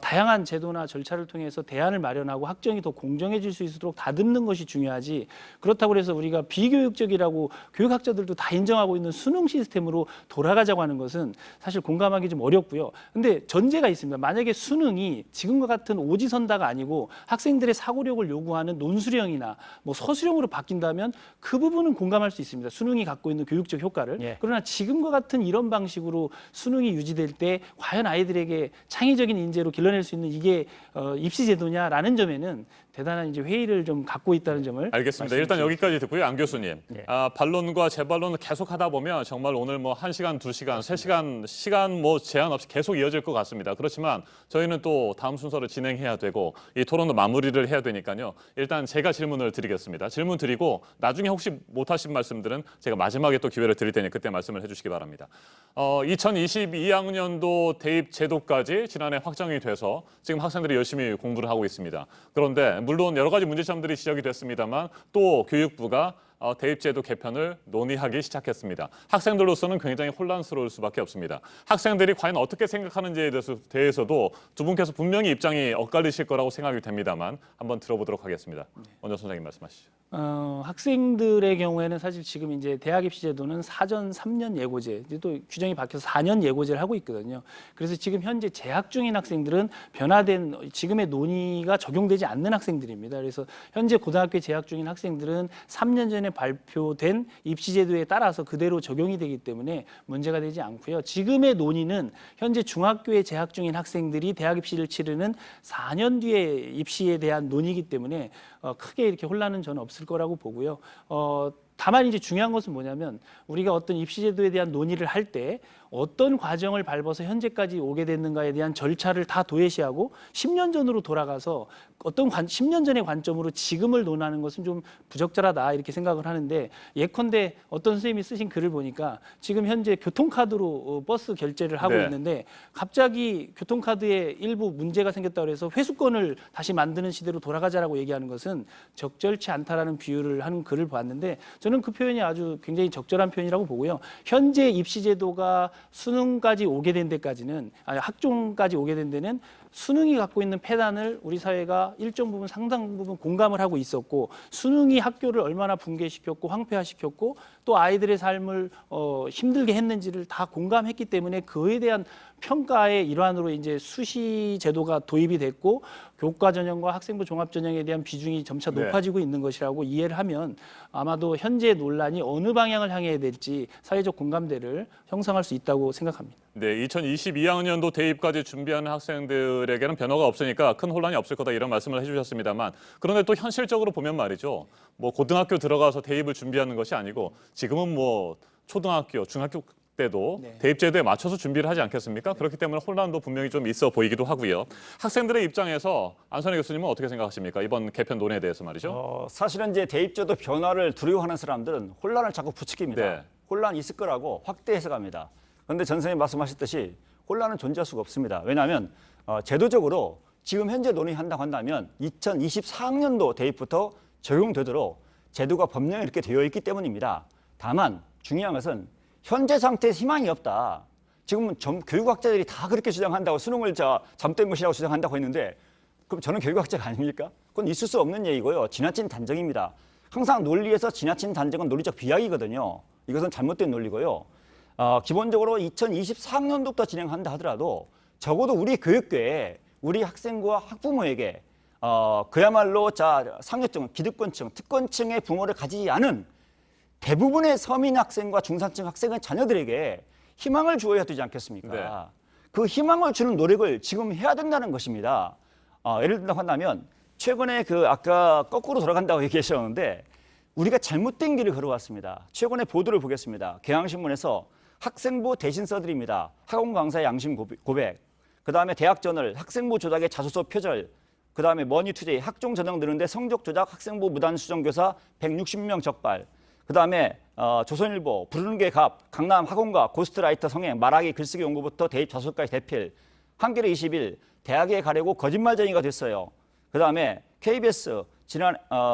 다양한 제도나 절차를 통해서 대안을 마련하고 학종이 더 공정해질 수 있도록 다듬는 것이 중요하지, 그렇다고 해서 우리가 비교육적이라고 교육학자들도 다 인정하고 있는 수능 시스템으로 돌아가자고 하는 것은 사실 공감하기 좀 어렵고요. 근데 전제가 있습니다. 만약에 수능이 지금과 같은 오지선다가 아니고 학생들의 사고력을 요구하는 논술형이나 뭐 서술형으로 바뀐다면 그 부분은 공감할 수 있습니다. 수능이 갖고 있는 교육적 효과를. 그러나 지금과 같은 이런 방식으로 수능이 유지될 때 과연 아이들에게 창의적인 인재로 길러낼 수 있는 이게 입시 제도냐라는 점에는 대단한 이제 회의를 좀 갖고 있다는 점을 알겠습니다. 일단 여기까지 듣고요. 안 교수님. 반론과 재반론을 계속 하다 보면 정말 오늘 뭐 1시간, 2시간, 3시간 시간 뭐 제한 없이 계속 이어질 것 같습니다. 그렇지만 저희는 또 다음 순서를 진행해야 되고 이 토론도 마무리를 해야 되니까요. 일단 제가 질문을 드리겠습니다. 질문 드리고 나중에 혹시 못하신 말씀들은 제가 마지막에 또 기회를 드릴 테니 그때 말씀을 해주시기 바랍니다. 2022학년도 대입 제도까지 지난해 확정이 돼서 지금 학생들이 열심히 공부를 하고 있습니다. 그런데 물론 여러 가지 문제점들이 지적이 됐습니다만 또 교육부가 대입제도 개편을 논의하기 시작했습니다. 학생들로서는 굉장히 혼란스러울 수밖에 없습니다. 학생들이 과연 어떻게 생각하는지에 대해서도 두 분께서 분명히 입장이 엇갈리실 거라고 생각이 됩니다만 한번 들어보도록 하겠습니다. 먼저 선생님 말씀하시죠. 학생들의 경우에는 사실 지금 이제 대학 입시 제도는 사전 3년 예고제, 또 규정이 바뀌어서 4년 예고제를 하고 있거든요. 그래서 지금 현재 재학 중인 학생들은 변화된 지금의 논의가 적용되지 않는 학생들입니다. 그래서 현재 고등학교에 재학 중인 학생들은 3년 전에 발표된 입시 제도에 따라서 그대로 적용이 되기 때문에 문제가 되지 않고요. 지금의 논의는 현재 중학교에 재학 중인 학생들이 대학 입시를 치르는 4년 뒤에 입시에 대한 논의이기 때문에 크게 이렇게 혼란은 저는 없을 거라고 보고요. 다만 이제 중요한 것은 뭐냐면 우리가 어떤 입시 제도에 대한 논의를 할 때 어떤 과정을 밟아서 현재까지 오게 됐는가에 대한 절차를 다 도외시하고 10년 전으로 돌아가서 어떤 10년 전의 관점으로 지금을 논하는 것은 좀 부적절하다 이렇게 생각을 하는데, 예컨대 어떤 선생님이 쓰신 글을 보니까 지금 현재 교통카드로 버스 결제를 하고 있는데 갑자기 교통카드에 일부 문제가 생겼다고 해서 회수권을 다시 만드는 시대로 돌아가자라고 얘기하는 것은 적절치 않다라는 비유를 하는 글을 봤는데 저는 그 표현이 아주 굉장히 적절한 표현이라고 보고요. 현재 입시 제도가 수능까지 오게 된 데까지는, 학종까지 오게 된 데는 수능이 갖고 있는 폐단을 우리 사회가 일정 부분 상당 부분 공감을 하고 있었고, 수능이 학교를 얼마나 붕괴시켰고 황폐화시켰고 또 아이들의 삶을 힘들게 했는지를 다 공감했기 때문에 그에 대한 평가의 일환으로 이제 수시 제도가 도입이 됐고 교과 전형과 학생부 종합 전형에 대한 비중이 점차 높아지고 있는 것이라고 이해를 하면 아마도 현재 논란이 어느 방향을 향해야 될지 사회적 공감대를 형성할 수 있다고 생각합니다. 네, 2022학년도 대입까지 준비하는 학생들에게는 변화가 없으니까 큰 혼란이 없을 거다 이런 말씀을 해주셨습니다만, 그런데 또 현실적으로 보면 말이죠. 뭐 고등학교 들어가서 대입을 준비하는 것이 아니고 지금은 뭐 초등학교, 중학교 때도 대입제도에 맞춰서 준비를 하지 않겠습니까? 그렇기 때문에 혼란도 분명히 좀 있어 보이기도 하고요. 학생들의 입장에서 안선혜 교수님은 어떻게 생각하십니까? 이번 개편 논의에 대해서 말이죠. 사실은 이제 대입제도 변화를 두려워하는 사람들은 혼란을 자꾸 부추깁니다. 혼란이 있을 거라고 확대 해석합니다. 그런데 전 선생님 말씀하셨듯이 혼란은 존재할 수가 없습니다. 왜냐하면 제도적으로 지금 현재 논의한다고 한다면 2024학년도 대입부터 적용되도록 제도가 법령에 이렇게 되어 있기 때문입니다. 다만 중요한 것은 현재 상태에 희망이 없다. 지금은 교육학자들이 다 그렇게 주장한다고 수능을 잠든 것이라고 주장한다고 했는데 그럼 저는 교육학자가 아닙니까? 그건 있을 수 없는 얘기고요. 지나친 단정입니다. 항상 논리에서 지나친 단정은 논리적 비약이거든요. 이것은 잘못된 논리고요. 기본적으로 2024학년도부터 진행한다 하더라도 적어도 우리 교육계에 우리 학생과 학부모에게 그야말로 상류층, 기득권층, 특권층의 부모를 가지지 않은 대부분의 서민 학생과 중산층 학생의 자녀들에게 희망을 주어야 되지 않겠습니까? 네. 그 희망을 주는 노력을 지금 해야 된다는 것입니다. 예를 든다고 한다면 최근에 그 아까 거꾸로 돌아간다고 얘기하셨는데 우리가 잘못된 길을 걸어왔습니다. 최근에 보도를 보겠습니다. 경향신문에서 학생부 대신 써드립니다. 학원 강사의 양심 고백. 그다음에 대학저널 학생부 조작의 자소서 표절. 그다음에 머니투데이 학종 전형 드는데 성적 조작 학생부 무단 수정교사 160명 적발. 그다음에 조선일보 부르는 게 갑 강남 학원가 고스트라이터 성행 말하기 글쓰기 연구부터 대입 자소서까지 대필. 한겨레 20일 대학에 가려고 거짓말쟁이가 됐어요. 그다음에 KBS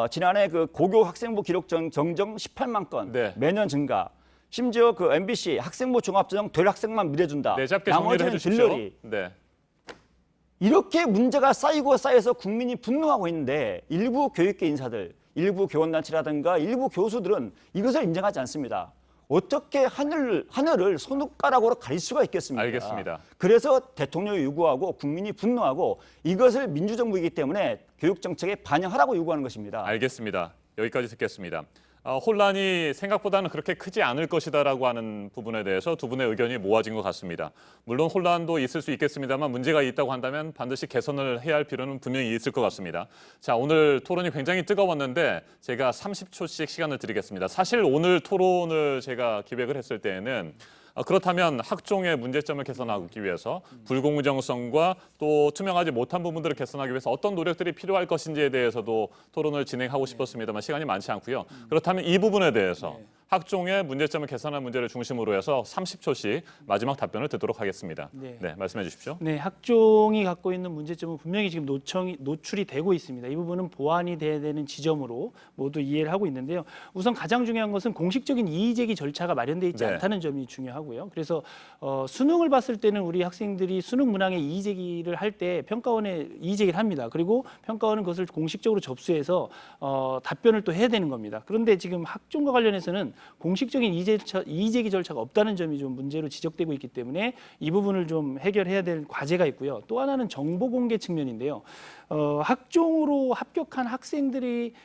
지난해 그 고교 학생부 기록 정정 18만 건 네. 매년 증가. 심지어 그 MBC 학생부 종합전형 될 학생만 밀어준다. 네, 짧게 정리를 나머지는 해주십시오. 들러리. 네. 이렇게 문제가 쌓이고 쌓여서 국민이 분노하고 있는데 일부 교육계 인사들, 일부 교원단체라든가 일부 교수들은 이것을 인정하지 않습니다. 어떻게 하늘을 손가락으로 가릴 수가 있겠습니까? 알겠습니다. 그래서 대통령이 요구하고 국민이 분노하고 이것을 민주정부이기 때문에 교육정책에 반영하라고 요구하는 것입니다. 알겠습니다. 여기까지 듣겠습니다. 혼란이 생각보다는 그렇게 크지 않을 것이다라고 하는 부분에 대해서 두 분의 의견이 모아진 것 같습니다. 물론 혼란도 있을 수 있겠습니다만 문제가 있다고 한다면 반드시 개선을 해야 할 필요는 분명히 있을 것 같습니다. 자, 오늘 토론이 굉장히 뜨거웠는데 제가 30초씩 시간을 드리겠습니다. 사실 오늘 토론을 제가 기획을 했을 때에는 그렇다면 학종의 문제점을 개선하기 위해서 불공정성과 또 투명하지 못한 부분들을 개선하기 위해서 어떤 노력들이 필요할 것인지에 대해서도 토론을 진행하고 싶었습니다만 시간이 많지 않고요. 그렇다면 이 부분에 대해서 학종의 문제점을 개선하는 문제를 중심으로 해서 30초씩 마지막 답변을 듣도록 하겠습니다. 네. 네, 말씀해 주십시오. 네, 학종이 갖고 있는 문제점은 분명히 지금 노출이 되고 있습니다. 이 부분은 보완이 돼야 되는 지점으로 모두 이해를 하고 있는데요. 우선 가장 중요한 것은 공식적인 이의제기 절차가 마련되어 있지 네. 않다는 점이 중요하고요. 그래서 수능을 봤을 때는 우리 학생들이 수능 문항의 이의제기를 할 때 평가원에 이의제기를 합니다. 그리고 평가원은 그것을 공식적으로 접수해서 답변을 또 해야 되는 겁니다. 그런데 지금 학종과 관련해서는 공식적인 이의제기 절차가 없다는 점이 좀 문제로 지적되고 있기 때문에 이 부분을 좀 해결해야 될 과제가 있고요. 또 하나는 정보 공개 측면인데요. 학종으로 합격한 학생들이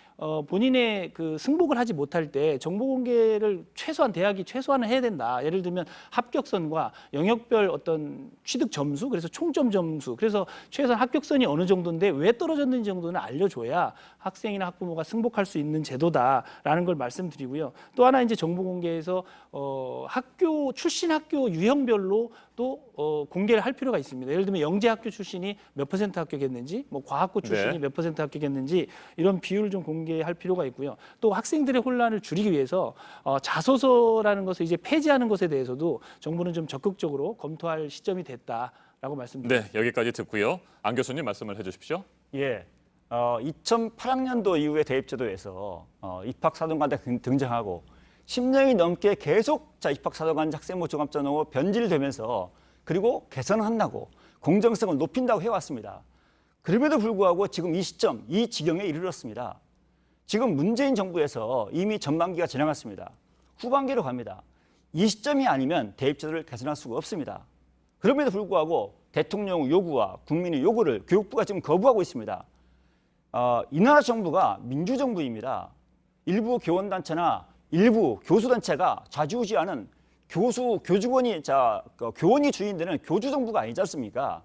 본인의 그 승복을 하지 못할 때 정보 공개를 대학이 최소한은 해야 된다. 예를 들면 합격선과 영역별 어떤 취득 점수, 그래서 총점 점수, 그래서 최소한 합격선이 어느 정도인데 왜 떨어졌는지 정도는 알려줘야 학생이나 학부모가 승복할 수 있는 제도다라는 걸 말씀드리고요. 또 하나 이제 정보 공개에서 출신 학교 유형별로 또 공개를 할 필요가 있습니다. 예를 들면 영재학교 출신이 몇 % 합격했는지, 뭐 과학고 출신이 네. 몇 % 합격했는지 이런 비율을 좀 공개할 필요가 있고요. 또 학생들의 혼란을 줄이기 위해서 자소서라는 것을 이제 폐지하는 것에 대해서도 정부는 좀 적극적으로 검토할 시점이 됐다라고 말씀드립니다. 네, 여기까지 듣고요. 안 교수님 말씀을 해주십시오. 예. 2008학년도 이후에 대입제도에서 입학사정관이 등장하고 10년이 넘게 계속 입학사정관 학생부 종합전형으로 변질되면서 그리고 개선한다고 공정성을 높인다고 해왔습니다. 그럼에도 불구하고 지금 이 시점, 이 지경에 이르렀습니다. 지금 문재인 정부에서 이미 전반기가 지나갔습니다. 후반기로 갑니다. 이 시점이 아니면 대입제도를 개선할 수가 없습니다. 그럼에도 불구하고 대통령 요구와 국민의 요구를 교육부가 지금 거부하고 있습니다. 이 나라 정부가 민주정부입니다. 일부 교원단체나 일부 교수단체가 좌지우지하는 교원이 주인되는 교주정부가 아니지 않습니까?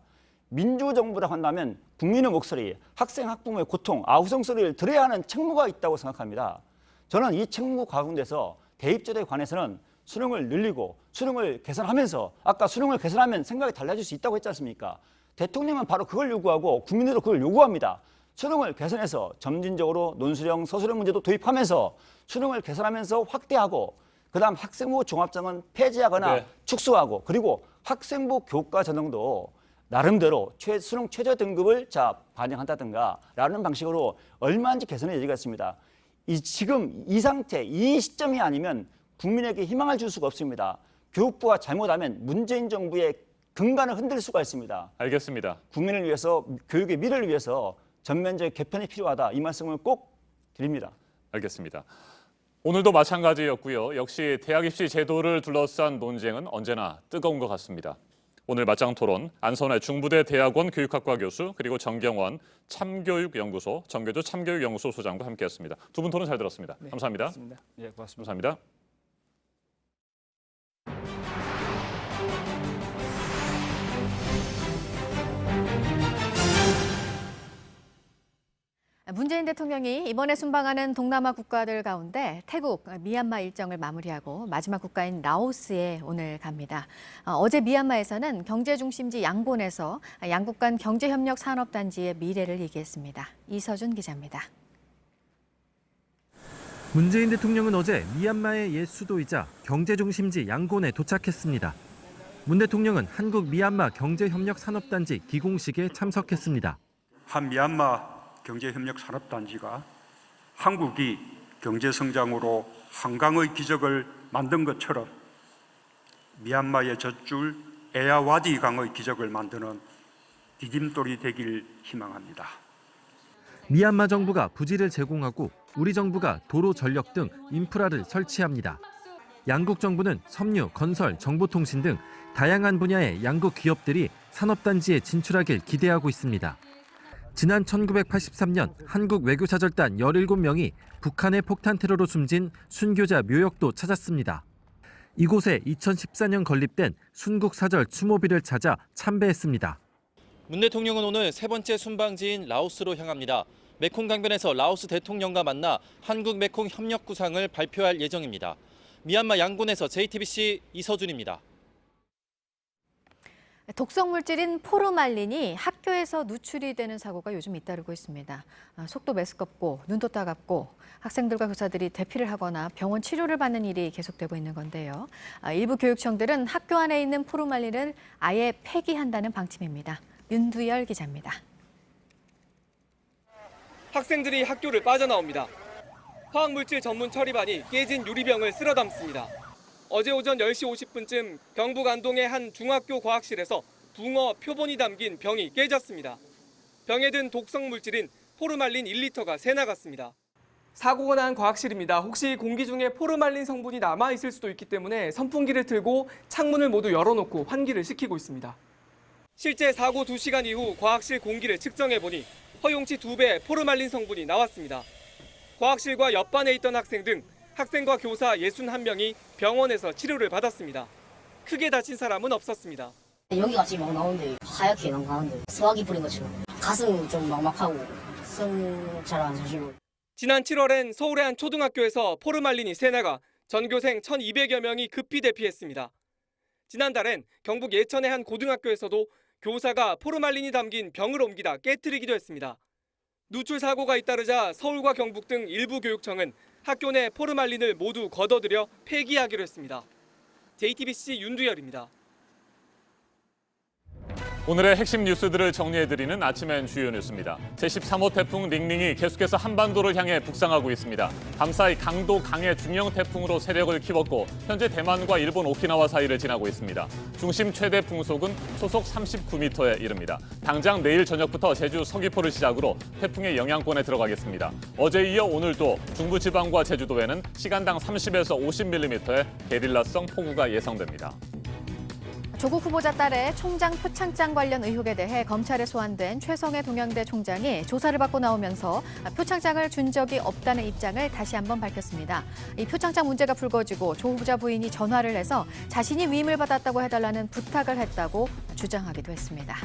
민주정부라고 한다면 국민의 목소리, 학생, 학부모의 고통, 아우성 소리를 들어야 하는 책무가 있다고 생각합니다. 저는 이 책무 가운데서 대입제도에 관해서는 수능을 늘리고 수능을 개선하면서 아까 수능을 개선하면 생각이 달라질 수 있다고 했지 않습니까? 대통령은 바로 그걸 요구하고 국민들도 그걸 요구합니다. 수능을 개선해서 점진적으로 논술형, 서술형 문제도 도입하면서 수능을 개선하면서 확대하고 그다음 학생부 종합전형은 폐지하거나 네. 축소하고 그리고 학생부 교과 전형도 나름대로 수능 최저 등급을 반영한다든가 라는 방식으로 얼마든지 개선의 여지가 있습니다. 지금 이 상태, 이 시점이 아니면 국민에게 희망을 줄 수가 없습니다. 교육부가 잘못하면 문재인 정부의 근간을 흔들 수가 있습니다. 알겠습니다. 국민을 위해서, 교육의 미래를 위해서 전면적 개편이 필요하다. 이 말씀을 꼭 드립니다. 알겠습니다. 오늘도 마찬가지였고요. 역시 대학 입시 제도를 둘러싼 논쟁은 언제나 뜨거운 것 같습니다. 오늘 맞짱 토론 안선회 중부대 대학원 교육학과 교수 그리고 정경원 참교육연구소 정교조 참교육연구소 소장과 함께했습니다. 두 분 토론 잘 들었습니다. 네, 감사합니다. 고맙습니다. 예, 고맙습니다. 감사합니다. 문재인 대통령이 이번에 순방하는 동남아 국가들 가운데 태국, 미얀마 일정을 마무리하고 마지막 국가인 라오스에 오늘 갑니다. 어제 미얀마에서는 경제 중심지 양곤에서 양국 간 경제협력 산업단지의 미래를 얘기했습니다. 이서준 기자입니다. 문재인 대통령은 어제 미얀마의 옛 수도이자 경제 중심지 양곤에 도착했습니다. 문 대통령은 한국 미얀마 경제협력 산업단지 기공식에 참석했습니다. 한 미얀마 경제협력 산업단지가 한국이 경제성장으로 한강의 기적을 만든 것처럼 미얀마의 젖줄 에야와디 강의 기적을 만드는 디딤돌이 되길 희망합니다. 미얀마 정부가 부지를 제공하고 우리 정부가 도로, 전력 등 인프라를 설치합니다. 양국 정부는 섬유, 건설, 정보통신 등 다양한 분야의 양국 기업들이 산업단지에 진출하길 기대하고 있습니다. 지난 1983년 한국 외교사절단 17명이 북한의 폭탄 테러로 숨진 순교자 묘역도 찾았습니다. 이곳에 2014년 건립된 순국사절 추모비를 찾아 참배했습니다. 문 대통령은 오늘 세 번째 순방지인 라오스로 향합니다. 메콩 강변에서 라오스 대통령과 만나 한국 메콩 협력 구상을 발표할 예정입니다. 미얀마 양곤에서 JTBC 이서준입니다. 독성 물질인 포르말린이 학교에서 누출이 되는 사고가 요즘 잇따르고 있습니다. 속도 메스껍고 눈도 따갑고 학생들과 교사들이 대피를 하거나 병원 치료를 받는 일이 계속되고 있는 건데요. 일부 교육청들은 학교 안에 있는 포르말린을 아예 폐기한다는 방침입니다. 윤두열 기자입니다. 학생들이 학교를 빠져나옵니다. 화학물질 전문 처리반이 깨진 유리병을 쓸어 담습니다. 어제 오전 10시 50분쯤 경북 안동의 한 중학교 과학실에서 붕어 표본이 담긴 병이 깨졌습니다. 병에 든 독성 물질인 포르말린 1리터가 새 나갔습니다. 사고가 난 과학실입니다. 혹시 공기 중에 포르말린 성분이 남아있을 수도 있기 때문에 선풍기를 틀고 창문을 모두 열어놓고 환기를 시키고 있습니다. 실제 사고 2시간 이후 과학실 공기를 측정해보니 허용치 2배 포르말린 성분이 나왔습니다. 과학실과 옆반에 있던 학생 등 학생과 교사 61명이 병원에서 치료를 받았습니다. 크게 다친 사람은 없었습니다. 여기가 지금 막 나오는데 하얗게 나오는데 수화기 뿌린 것처럼 가슴 좀 막막하고 숨 잘 안 쉬고. 지난 7월엔 서울의 한 초등학교에서 포르말린이 새나가 전교생 1,200여 명이 급히 대피했습니다. 지난달엔 경북 예천의 한 고등학교에서도 교사가 포르말린이 담긴 병을 옮기다 깨트리기도 했습니다. 누출 사고가 잇따르자 서울과 경북 등 일부 교육청은 학교 내 포르말린을 모두 걷어들여 폐기하기로 했습니다. JTBC 윤두열입니다. 오늘의 핵심 뉴스들을 정리해드리는 아침엔 주요 뉴스입니다. 제13호 태풍 링링이 계속해서 한반도를 향해 북상하고 있습니다. 밤사이 강도 강의 중형 태풍으로 세력을 키웠고 현재 대만과 일본 오키나와 사이를 지나고 있습니다. 중심 최대 풍속은 초속 39m에 이릅니다. 당장 내일 저녁부터 제주 서귀포를 시작으로 태풍의 영향권에 들어가겠습니다. 어제 이어 오늘도 중부지방과 제주도에는 시간당 30에서 50mm의 게릴라성 폭우가 예상됩니다. 조국 후보자 딸의 총장 표창장 관련 의혹에 대해 검찰에 소환된 최성해 동양대 총장이 조사를 받고 나오면서 표창장을 준 적이 없다는 입장을 다시 한번 밝혔습니다. 이 표창장 문제가 불거지고 조 후보자 부인이 전화를 해서 자신이 위임을 받았다고 해달라는 부탁을 했다고 주장하기도 했습니다.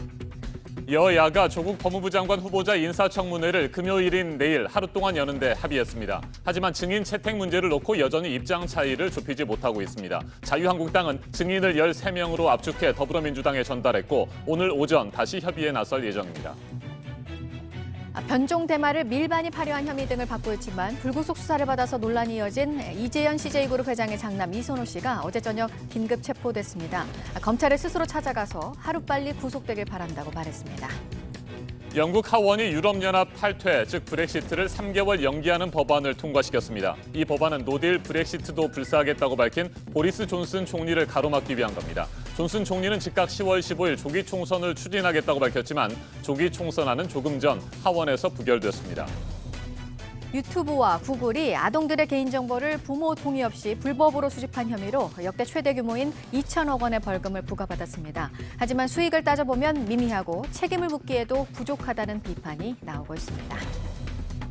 여야가 조국 법무부 장관 후보자 인사청문회를 금요일인 내일 하루 동안 여는데 합의했습니다. 하지만 증인 채택 문제를 놓고 여전히 입장 차이를 좁히지 못하고 있습니다. 자유한국당은 증인을 13명으로 압축해 더불어민주당에 전달했고 오늘 오전 다시 협의에 나설 예정입니다. 변종 대마를 밀반입 하려한 혐의 등을 받고 있지만 불구속 수사를 받아서 논란이 이어진 이재현 CJ그룹 회장의 장남 이선호 씨가 어제 저녁 긴급 체포됐습니다. 검찰을 스스로 찾아가서 하루빨리 구속되길 바란다고 말했습니다. 영국 하원이 유럽연합 탈퇴, 즉 브렉시트를 3개월 연기하는 법안을 통과시켰습니다. 이 법안은 노딜 브렉시트도 불사하겠다고 밝힌 보리스 존슨 총리를 가로막기 위한 겁니다. 존슨 총리는 즉각 10월 15일 조기 총선을 추진하겠다고 밝혔지만 조기 총선안은 조금 전 하원에서 부결됐습니다. 유튜브와 구글이 아동들의 개인정보를 부모 동의 없이 불법으로 수집한 혐의로 역대 최대 규모인 2천억 원의 벌금을 부과받았습니다. 하지만 수익을 따져보면 미미하고 책임을 묻기에도 부족하다는 비판이 나오고 있습니다.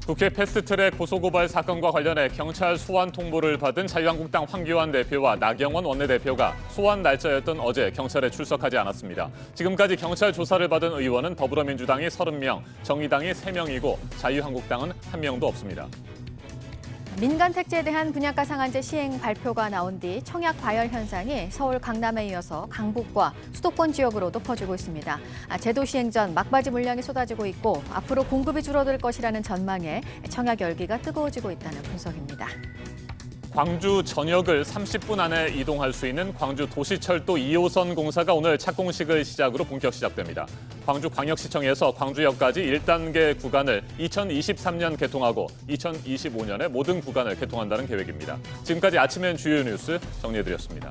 국회 패스트트랙 고소고발 사건과 관련해 경찰 소환 통보를 받은 자유한국당 황교안 대표와 나경원 원내대표가 소환 날짜였던 어제 경찰에 출석하지 않았습니다. 지금까지 경찰 조사를 받은 의원은 더불어민주당이 30명, 정의당이 3명이고 자유한국당은 1명도 없습니다. 민간 택지에 대한 분양가 상한제 시행 발표가 나온 뒤 청약 과열 현상이 서울 강남에 이어서 강북과 수도권 지역으로도 퍼지고 있습니다. 제도 시행 전 막바지 물량이 쏟아지고 있고 앞으로 공급이 줄어들 것이라는 전망에 청약 열기가 뜨거워지고 있다는 분석입니다. 광주 전역을 30분 안에 이동할 수 있는 광주 도시철도 2호선 공사가 오늘 착공식을 시작으로 본격 시작됩니다. 광주광역시청에서 광주역까지 1단계 구간을 2023년 개통하고 2025년에 모든 구간을 개통한다는 계획입니다. 지금까지 아침엔 주요 뉴스 정리해드렸습니다.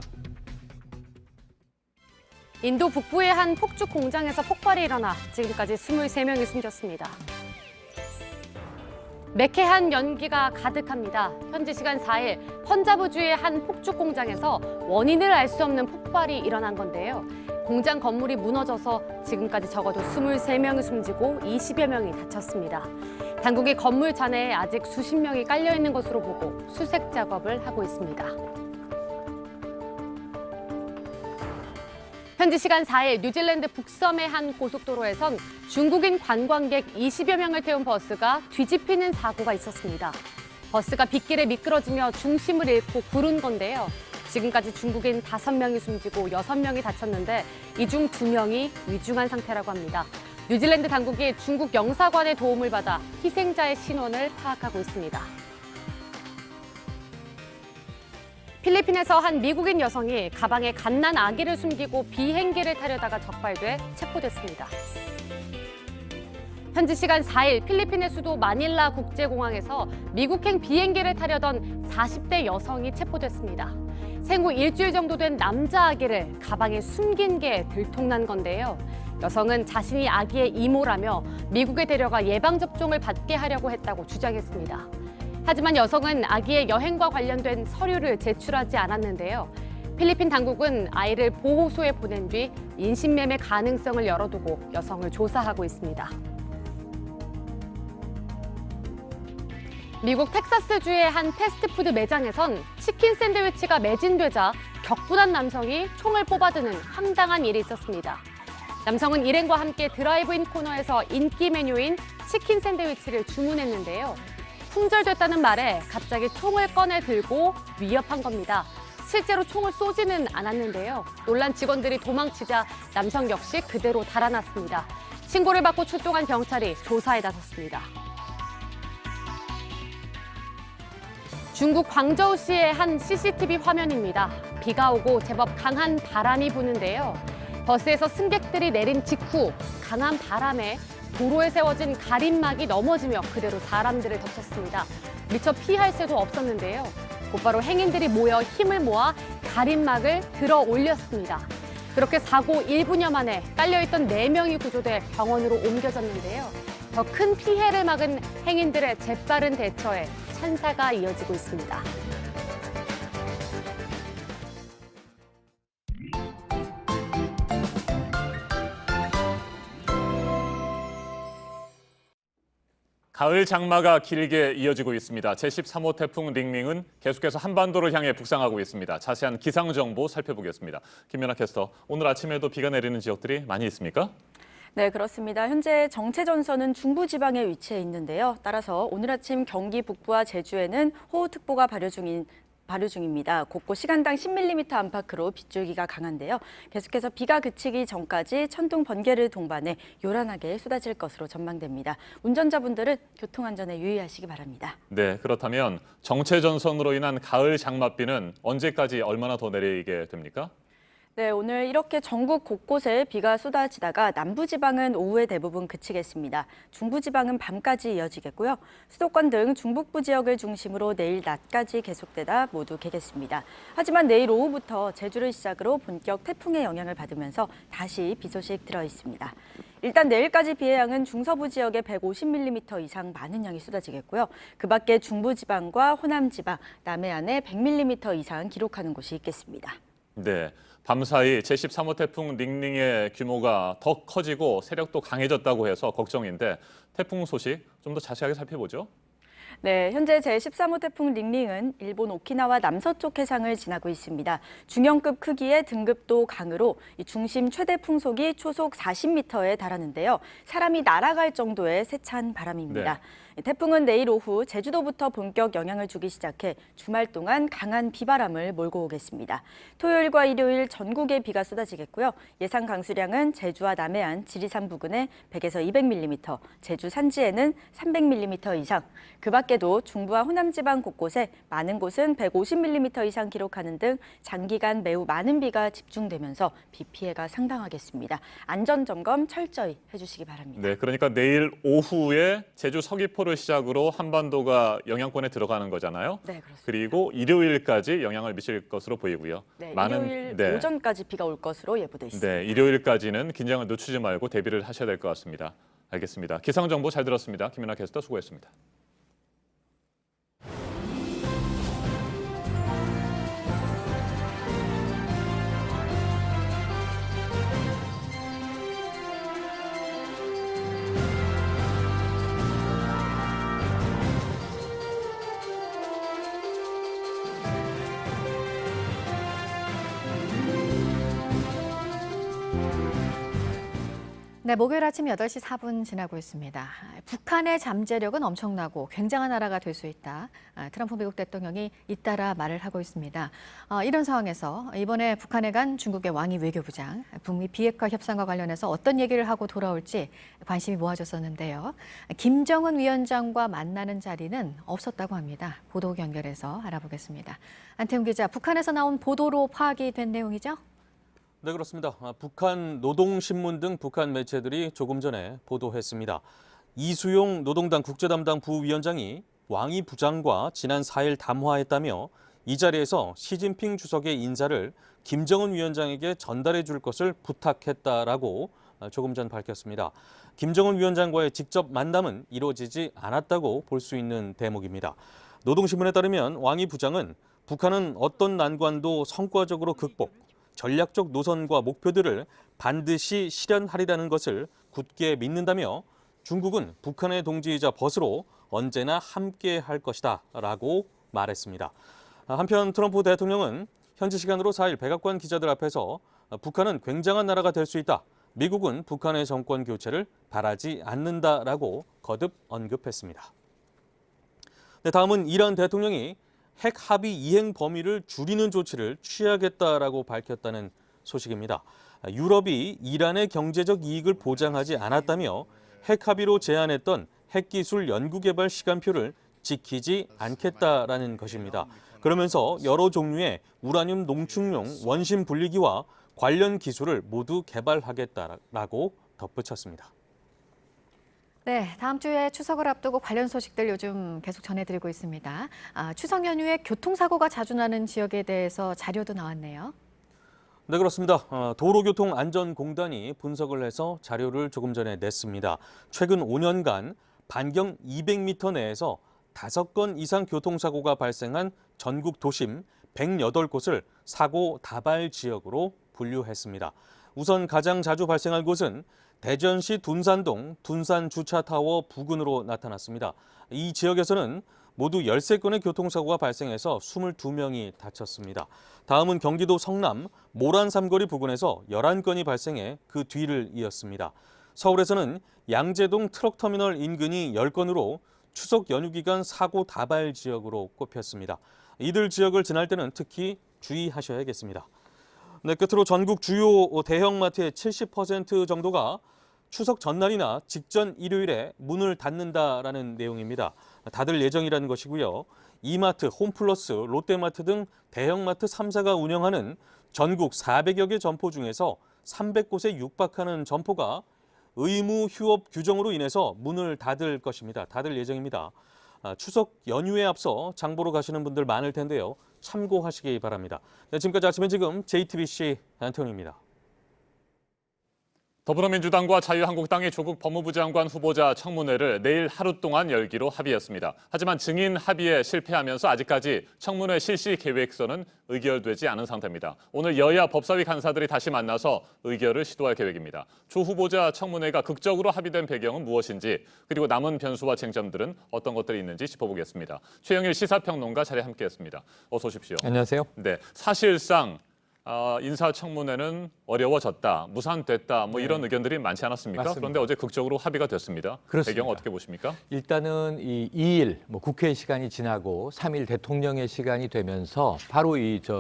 인도 북부의 한 폭죽 공장에서 폭발이 일어나 지금까지 23명이 숨졌습니다. 매캐한 연기가 가득합니다. 현지 시간 4일 펀자브주의 한 폭죽 공장에서 원인을 알 수 없는 폭발이 일어난 건데요. 공장 건물이 무너져서 지금까지 적어도 23명이 숨지고 20여 명이 다쳤습니다. 당국이 건물 잔해에 아직 수십 명이 깔려 있는 것으로 보고 수색 작업을 하고 있습니다. 현지 시간 4일 뉴질랜드 북섬의 한 고속도로에선 중국인 관광객 20여 명을 태운 버스가 뒤집히는 사고가 있었습니다. 버스가 빗길에 미끄러지며 중심을 잃고 구른 건데요. 지금까지 중국인 5명이 숨지고 6명이 다쳤는데 이 중 2명이 위중한 상태라고 합니다. 뉴질랜드 당국이 중국 영사관의 도움을 받아 희생자의 신원을 파악하고 있습니다. 필리핀에서 한 미국인 여성이 가방에 갓난 아기를 숨기고 비행기를 타려다가 적발돼 체포됐습니다. 현지 시간 4일 필리핀의 수도 마닐라 국제공항에서 미국행 비행기를 타려던 40대 여성이 체포됐습니다. 생후 일주일 정도 된 남자 아기를 가방에 숨긴 게 들통난 건데요. 여성은 자신이 아기의 이모라며 미국에 데려가 예방접종을 받게 하려고 했다고 주장했습니다. 하지만 여성은 아기의 여행과 관련된 서류를 제출하지 않았는데요. 필리핀 당국은 아이를 보호소에 보낸 뒤 인신매매 가능성을 열어두고 여성을 조사하고 있습니다. 미국 텍사스주의 한 패스트푸드 매장에선 치킨 샌드위치가 매진되자 격분한 남성이 총을 뽑아드는 황당한 일이 있었습니다. 남성은 일행과 함께 드라이브인 코너에서 인기 메뉴인 치킨 샌드위치를 주문했는데요. 품절됐다는 말에 갑자기 총을 꺼내 들고 위협한 겁니다. 실제로 총을 쏘지는 않았는데요. 놀란 직원들이 도망치자 남성 역시 그대로 달아났습니다. 신고를 받고 출동한 경찰이 조사에 나섰습니다. 중국 광저우시의 한 CCTV 화면입니다. 비가 오고 제법 강한 바람이 부는데요. 버스에서 승객들이 내린 직후 강한 바람에 도로에 세워진 가림막이 넘어지며 그대로 사람들을 덮쳤습니다. 미처 피할 새도 없었는데요. 곧바로 행인들이 모여 힘을 모아 가림막을 들어 올렸습니다. 그렇게 사고 1분여 만에 깔려있던 4명이 구조돼 병원으로 옮겨졌는데요. 더 큰 피해를 막은 행인들의 재빠른 대처에 찬사가 이어지고 있습니다. 가을 장마가 길게 이어지고 있습니다. 제13호 태풍 링링은 계속해서 한반도를 향해 북상하고 있습니다. 자세한 기상 정보 살펴보겠습니다. 김연아 캐스터, 오늘 아침에도 비가 내리는 지역들이 많이 있습니까? 네, 그렇습니다. 현재 정체전선은 중부지방에 위치해 있는데요. 따라서 오늘 아침 경기 북부와 제주에는 호우특보가 발효 중입니다. 곳곳 시간당 10mm 안팎으로 빗줄기가 강한데요. 계속해서 비가 그치기 전까지 천둥 번개를 동반해 요란하게 쏟아질 것으로 전망됩니다. 운전자분들은 교통안전에 유의하시기 바랍니다. 네, 그렇다면 정체전선으로 인한 가을 장맛비는 언제까지 얼마나 더 내리게 됩니까? 네, 오늘 이렇게 전국 곳곳에 비가 쏟아지다가 남부지방은 오후에 대부분 그치겠습니다. 중부지방은 밤까지 이어지겠고요. 수도권 등 중북부 지역을 중심으로 내일 낮까지 계속되다 모두 개겠습니다. 하지만 내일 오후부터 제주를 시작으로 본격 태풍의 영향을 받으면서 다시 비 소식 들어 있습니다. 일단 내일까지 비의 양은 중서부 지역에 150mm 이상 많은 양이 쏟아지겠고요. 그 밖에 중부지방과 호남지방, 남해안에 100mm 이상 기록하는 곳이 있겠습니다. 네, 밤사이 제13호 태풍 링링의 규모가 더 커지고 세력도 강해졌다고 해서 걱정인데 태풍 소식 좀 더 자세하게 살펴보죠. 네, 현재 제13호 태풍 링링은 일본 오키나와 남서쪽 해상을 지나고 있습니다. 중형급 크기의 등급도 강으로 이 중심 최대 풍속이 초속 40m에 달하는데요. 사람이 날아갈 정도의 세찬 바람입니다. 태풍은 내일 오후 제주도부터 본격 영향을 주기 시작해 주말 동안 강한 비바람을 몰고 오겠습니다. 토요일과 일요일 전국에 비가 쏟아지겠고요. 예상 강수량은 제주와 남해안, 지리산 부근에 100에서 200mm, 제주 산지에는 300mm 이상, 그 밖에도 중부와 호남 지방 곳곳에 많은 곳은 150mm 이상 기록하는 등 장기간 매우 많은 비가 집중되면서 비 피해가 상당하겠습니다. 안전 점검 철저히 해주시기 바랍니다. 네, 그러니까 내일 오후에 제주 서귀포를 시작으로 한반도가 영향권에 들어가는 거잖아요. 네, 그렇습니다. 그리고 일요일까지 영향을 미칠 것으로 보이고요. 네, 일요일 오전까지 비가 올 것으로 예보돼 있습니다. 네, 일요일까지는 긴장을 늦추지 말고 대비를 하셔야 될 것 같습니다. 알겠습니다. 기상 정보 잘 들었습니다. 김연아 캐스터 수고했습니다. 네, 목요일 아침 8시 4분 지나고 있습니다. 북한의 잠재력은 엄청나고 굉장한 나라가 될 수 있다. 트럼프 미국 대통령이 잇따라 말을 하고 있습니다. 이런 상황에서 이번에 북한에 간 중국의 왕이 외교부장, 북미 비핵화 협상과 관련해서 어떤 얘기를 하고 돌아올지 관심이 모아졌었는데요. 김정은 위원장과 만나는 자리는 없었다고 합니다. 보도 연결해서 알아보겠습니다. 안태웅 기자, 북한에서 나온 보도로 파악이 된 내용이죠? 네, 그렇습니다. 북한 노동신문 등 북한 매체들이 조금 전에 보도했습니다. 이수용 노동당 국제담당 부위원장이 왕이 부장과 지난 4일 담화했다며 이 자리에서 시진핑 주석의 인사를 김정은 위원장에게 전달해 줄 것을 부탁했다라고 조금 전 밝혔습니다. 김정은 위원장과의 직접 만남은 이루어지지 않았다고 볼 수 있는 대목입니다. 노동신문에 따르면 왕이 부장은 북한은 어떤 난관도 성과적으로 극복, 전략적 노선과 목표들을 반드시 실현하리라는 것을 굳게 믿는다며 중국은 북한의 동지이자 벗으로 언제나 함께 할 것이다 라고 말했습니다. 한편 트럼프 대통령은 현지 시간으로 4일 백악관 기자들 앞에서 북한은 굉장한 나라가 될 수 있다. 미국은 북한의 정권 교체를 바라지 않는다라고 거듭 언급했습니다. 네, 다음은 이란 대통령이 핵 합의 이행 범위를 줄이는 조치를 취하겠다라고 밝혔다는 소식입니다. 유럽이 이란의 경제적 이익을 보장하지 않았다며 핵 합의로 제안했던 핵기술 연구개발 시간표를 지키지 않겠다라는 것입니다. 그러면서 여러 종류의 우라늄 농축용 원심 분리기와 관련 기술을 모두 개발하겠다라고 덧붙였습니다. 네, 다음 주에 추석을 앞두고 관련 소식들 요즘 계속 전해드리고 있습니다. 추석 연휴에 교통사고가 자주 나는 지역에 대해서 자료도 나왔네요. 네, 그렇습니다. 도로교통안전공단이 분석을 해서 자료를 조금 전에 냈습니다. 최근 5년간 반경 200m 내에서 5건 이상 교통사고가 발생한 전국 도심 108곳을 사고 다발 지역으로 분류했습니다. 우선 가장 자주 발생한 곳은 대전시 둔산동 둔산주차타워 부근으로 나타났습니다. 이 지역에서는 모두 13건의 교통사고가 발생해서 22명이 다쳤습니다. 다음은 경기도 성남 모란삼거리 부근에서 11건이 발생해 그 뒤를 이었습니다. 서울에서는 양재동 트럭터미널 인근이 10건으로 추석 연휴 기간 사고 다발 지역으로 꼽혔습니다. 이들 지역을 지날 때는 특히 주의하셔야겠습니다. 네, 끝으로 전국 주요 대형마트의 70% 정도가 추석 전날이나 직전 일요일에 문을 닫는다라는 내용입니다. 닫을 예정이라는 것이고요. 이마트, 홈플러스, 롯데마트 등 대형마트 3사가 운영하는 전국 400여 개 점포 중에서 300곳에 육박하는 점포가 의무 휴업 규정으로 인해서 문을 닫을 것입니다. 닫을 예정입니다. 추석 연휴에 앞서 장 보러 가시는 분들 많을 텐데요. 참고하시기 바랍니다. 네, 지금까지 아침에 지금 JTBC 안태훈입니다. 더불어민주당과 자유한국당이 조국 법무부 장관 후보자 청문회를 내일 하루 동안 열기로 합의했습니다. 하지만 증인 합의에 실패하면서 아직까지 청문회 실시 계획서는 의결되지 않은 상태입니다. 오늘 여야 법사위 간사들이 다시 만나서 의결을 시도할 계획입니다. 조 후보자 청문회가 극적으로 합의된 배경은 무엇인지, 그리고 남은 변수와 쟁점들은 어떤 것들이 있는지 짚어보겠습니다. 최영일 시사평론가 자리에 함께했습니다. 어서 오십시오. 안녕하세요. 네, 사실상 인사청문회는 어려워졌다, 무산됐다, 이런 의견들이 많지 않았습니까? 맞습니다. 그런데 어제 극적으로 합의가 됐습니다. 그렇습니다. 배경 어떻게 보십니까? 일단은 이 2일 국회 시간이 지나고 3일 대통령의 시간이 되면서 바로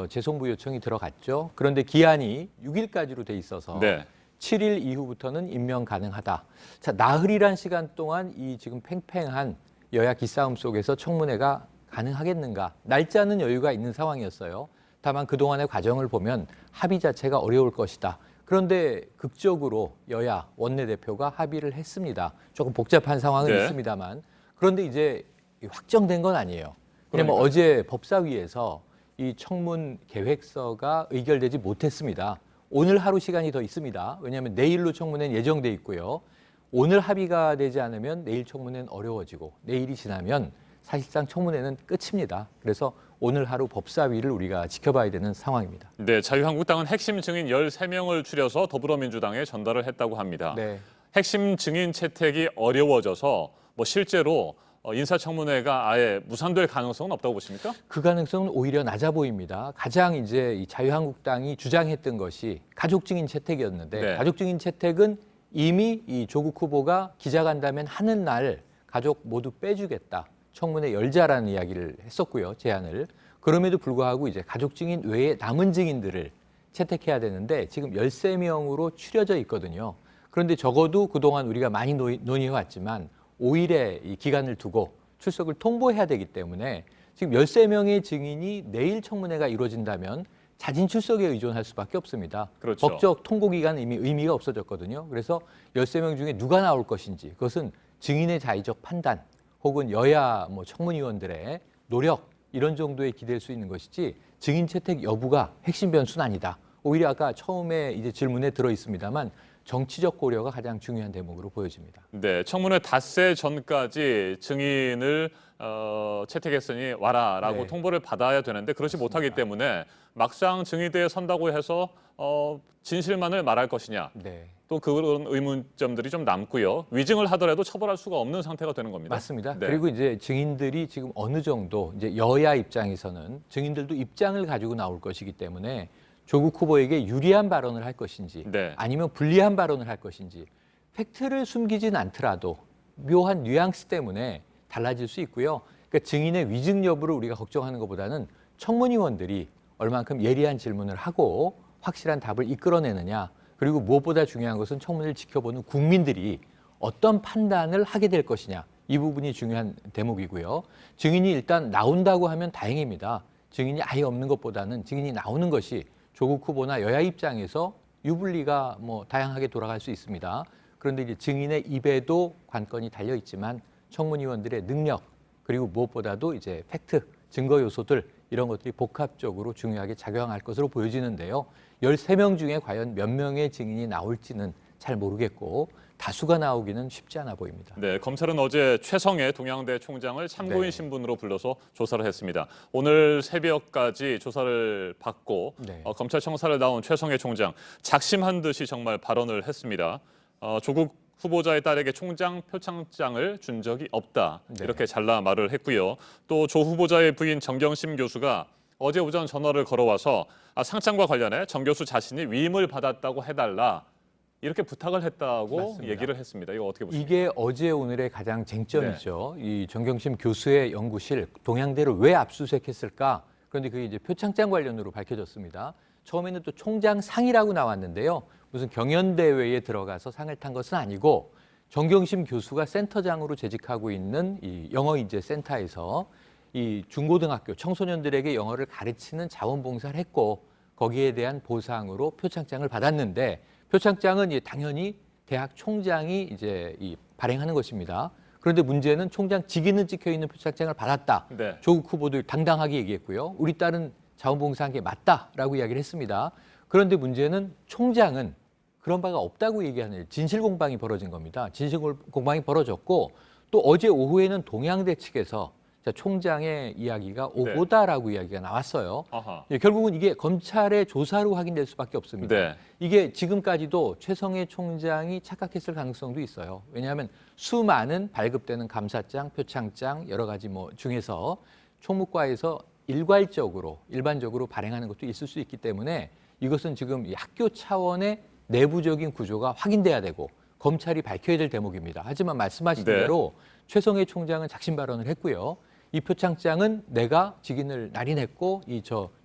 재송부 요청이 들어갔죠. 그런데 기한이 6일까지로 돼 있어서 네. 7일 이후부터는 임명 가능하다. 자, 나흘이란 시간 동안 이 지금 팽팽한 여야 기싸움 속에서 청문회가 가능하겠는가? 날짜는 여유가 있는 상황이었어요. 다만 그동안의 과정을 보면 합의 자체가 어려울 것이다. 그런데 극적으로 여야 원내대표가 합의를 했습니다. 조금 복잡한 상황은 네. 있습니다만. 그런데 이제 확정된 건 아니에요. 왜냐면 그러니까요. 어제 법사위에서 이 청문 계획서가 의결되지 못했습니다. 오늘 하루 시간이 더 있습니다. 왜냐하면 내일로 청문회는 예정돼 있고요. 오늘 합의가 되지 않으면 내일 청문회는 어려워지고, 내일이 지나면 사실상 청문회는 끝입니다. 그래서 오늘 하루 법사위를 우리가 지켜봐야 되는 상황입니다. 네, 자유한국당은 핵심 증인 13명을 추려서 더불어민주당에 전달을 했다고 합니다. 네. 핵심 증인 채택이 어려워져서 실제로 인사청문회가 아예 무산될 가능성은 없다고 보십니까? 그 가능성은 오히려 낮아 보입니다. 가장 이제 이 자유한국당이 주장했던 것이 가족 증인 채택이었는데, 네. 가족 증인 채택은 이미 이 조국 후보가 기자간담회 하는 날 가족 모두 빼주겠다, 청문회 열자라는 이야기를 했었고요, 제안을. 그럼에도 불구하고 이제 가족 증인 외에 남은 증인들을 채택해야 되는데 지금 13명으로 추려져 있거든요. 그런데 적어도 그동안 우리가 많이 논의해왔지만 5일의 이 기간을 두고 출석을 통보해야 되기 때문에 지금 13명의 증인이 내일 청문회가 이루어진다면 자진 출석에 의존할 수밖에 없습니다. 그렇죠. 법적 통보 기간은 이미 의미가 없어졌거든요. 그래서 13명 중에 누가 나올 것인지, 그것은 증인의 자의적 판단 혹은 여야 청문위원들의 노력, 이런 정도에 기댈 수 있는 것이지 증인 채택 여부가 핵심 변수는 아니다. 오히려 아까 처음에 이제 질문에 들어 있습니다만 정치적 고려가 가장 중요한 대목으로 보여집니다. 네, 청문회 닷새 전까지 증인을 채택했으니 와라라고 네. 통보를 받아야 되는데 그렇지 못하기 때문에 막상 증인대에 선다고 해서 진실만을 말할 것이냐. 네. 또 그런 의문점들이 좀 남고요. 위증을 하더라도 처벌할 수가 없는 상태가 되는 겁니다. 맞습니다. 네. 그리고 이제 증인들이 지금 어느 정도 이제 여야 입장에서는 증인들도 입장을 가지고 나올 것이기 때문에 조국 후보에게 유리한 발언을 할 것인지 네. 아니면 불리한 발언을 할 것인지 팩트를 숨기진 않더라도 묘한 뉘앙스 때문에 달라질 수 있고요. 그러니까 증인의 위증 여부를 우리가 걱정하는 것보다는 청문위원들이 얼만큼 예리한 질문을 하고 확실한 답을 이끌어내느냐, 그리고 무엇보다 중요한 것은 청문회를 지켜보는 국민들이 어떤 판단을 하게 될 것이냐, 이 부분이 중요한 대목이고요. 증인이 일단 나온다고 하면 다행입니다. 증인이 아예 없는 것보다는 증인이 나오는 것이 조국 후보나 여야 입장에서 유불리가 다양하게 돌아갈 수 있습니다. 그런데 이제 증인의 입에도 관건이 달려 있지만 청문위원들의 능력, 그리고 무엇보다도 이제 팩트, 증거 요소들, 이런 것들이 복합적으로 중요하게 작용할 것으로 보여지는데요. 13명 중에 과연 몇 명의 증인이 나올지는 잘 모르겠고 다수가 나오기는 쉽지 않아 보입니다. 네, 검찰은 어제 최성해 동양대 총장을 참고인 네. 신분으로 불러서 조사를 했습니다. 오늘 새벽까지 조사를 받고 네. 검찰청사를 나온 최성해 총장, 작심한 듯이 정말 발언을 했습니다. 조국 후보자의 딸에게 총장 표창장을 준 적이 없다, 네. 이렇게 잘라 말을 했고요. 또 조 후보자의 부인 정경심 교수가 어제 오전 전화를 걸어와서 상장과 관련해 정 교수 자신이 위임을 받았다고 해달라, 이렇게 부탁을 했다고 맞습니다. 얘기를 했습니다. 이거 어떻게 보십니까? 이게 어제 오늘의 가장 쟁점이죠. 이 정경심 교수의 연구실 동양대를 왜 압수수색했을까? 그런데 그게 이제 표창장 관련으로 밝혀졌습니다. 처음에는 또 총장 상이라고 나왔는데요. 무슨 경연대회에 들어가서 상을 탄 것은 아니고 정경심 교수가 센터장으로 재직하고 있는 이 영어인재센터에서 이 중고등학교 청소년들에게 영어를 가르치는 자원봉사를 했고 거기에 대한 보상으로 표창장을 받았는데 표창장은 당연히 대학 총장이 이제 발행하는 것입니다. 그런데 문제는 총장 직위는 찍혀 있는 표창장을 받았다. 네. 조국 후보도 당당하게 얘기했고요. 우리 딸은 자원봉사한 게 맞다라고 이야기를 했습니다. 그런데 문제는 총장은 그런 바가 없다고 얘기하는 진실 공방이 벌어진 겁니다. 진실 공방이 벌어졌고 또 어제 오후에는 동양대 측에서 총장의 이야기가 오보다라고 이야기가 나왔어요. 예, 결국은 이게 검찰의 조사로 확인될 수밖에 없습니다. 네. 이게 지금까지도 최성해 총장이 착각했을 가능성도 있어요. 왜냐하면 수많은 발급되는 감사장, 표창장 여러 가지 뭐 중에서 총무과에서 일반적으로 발행하는 것도 있을 수 있기 때문에 이것은 지금 이 학교 차원의 내부적인 구조가 확인돼야 되고 검찰이 밝혀야 될 대목입니다. 하지만 말씀하신 네. 대로 최성해 총장은 작심 발언을 했고요. 이 표창장은 내가 직인을 날인했고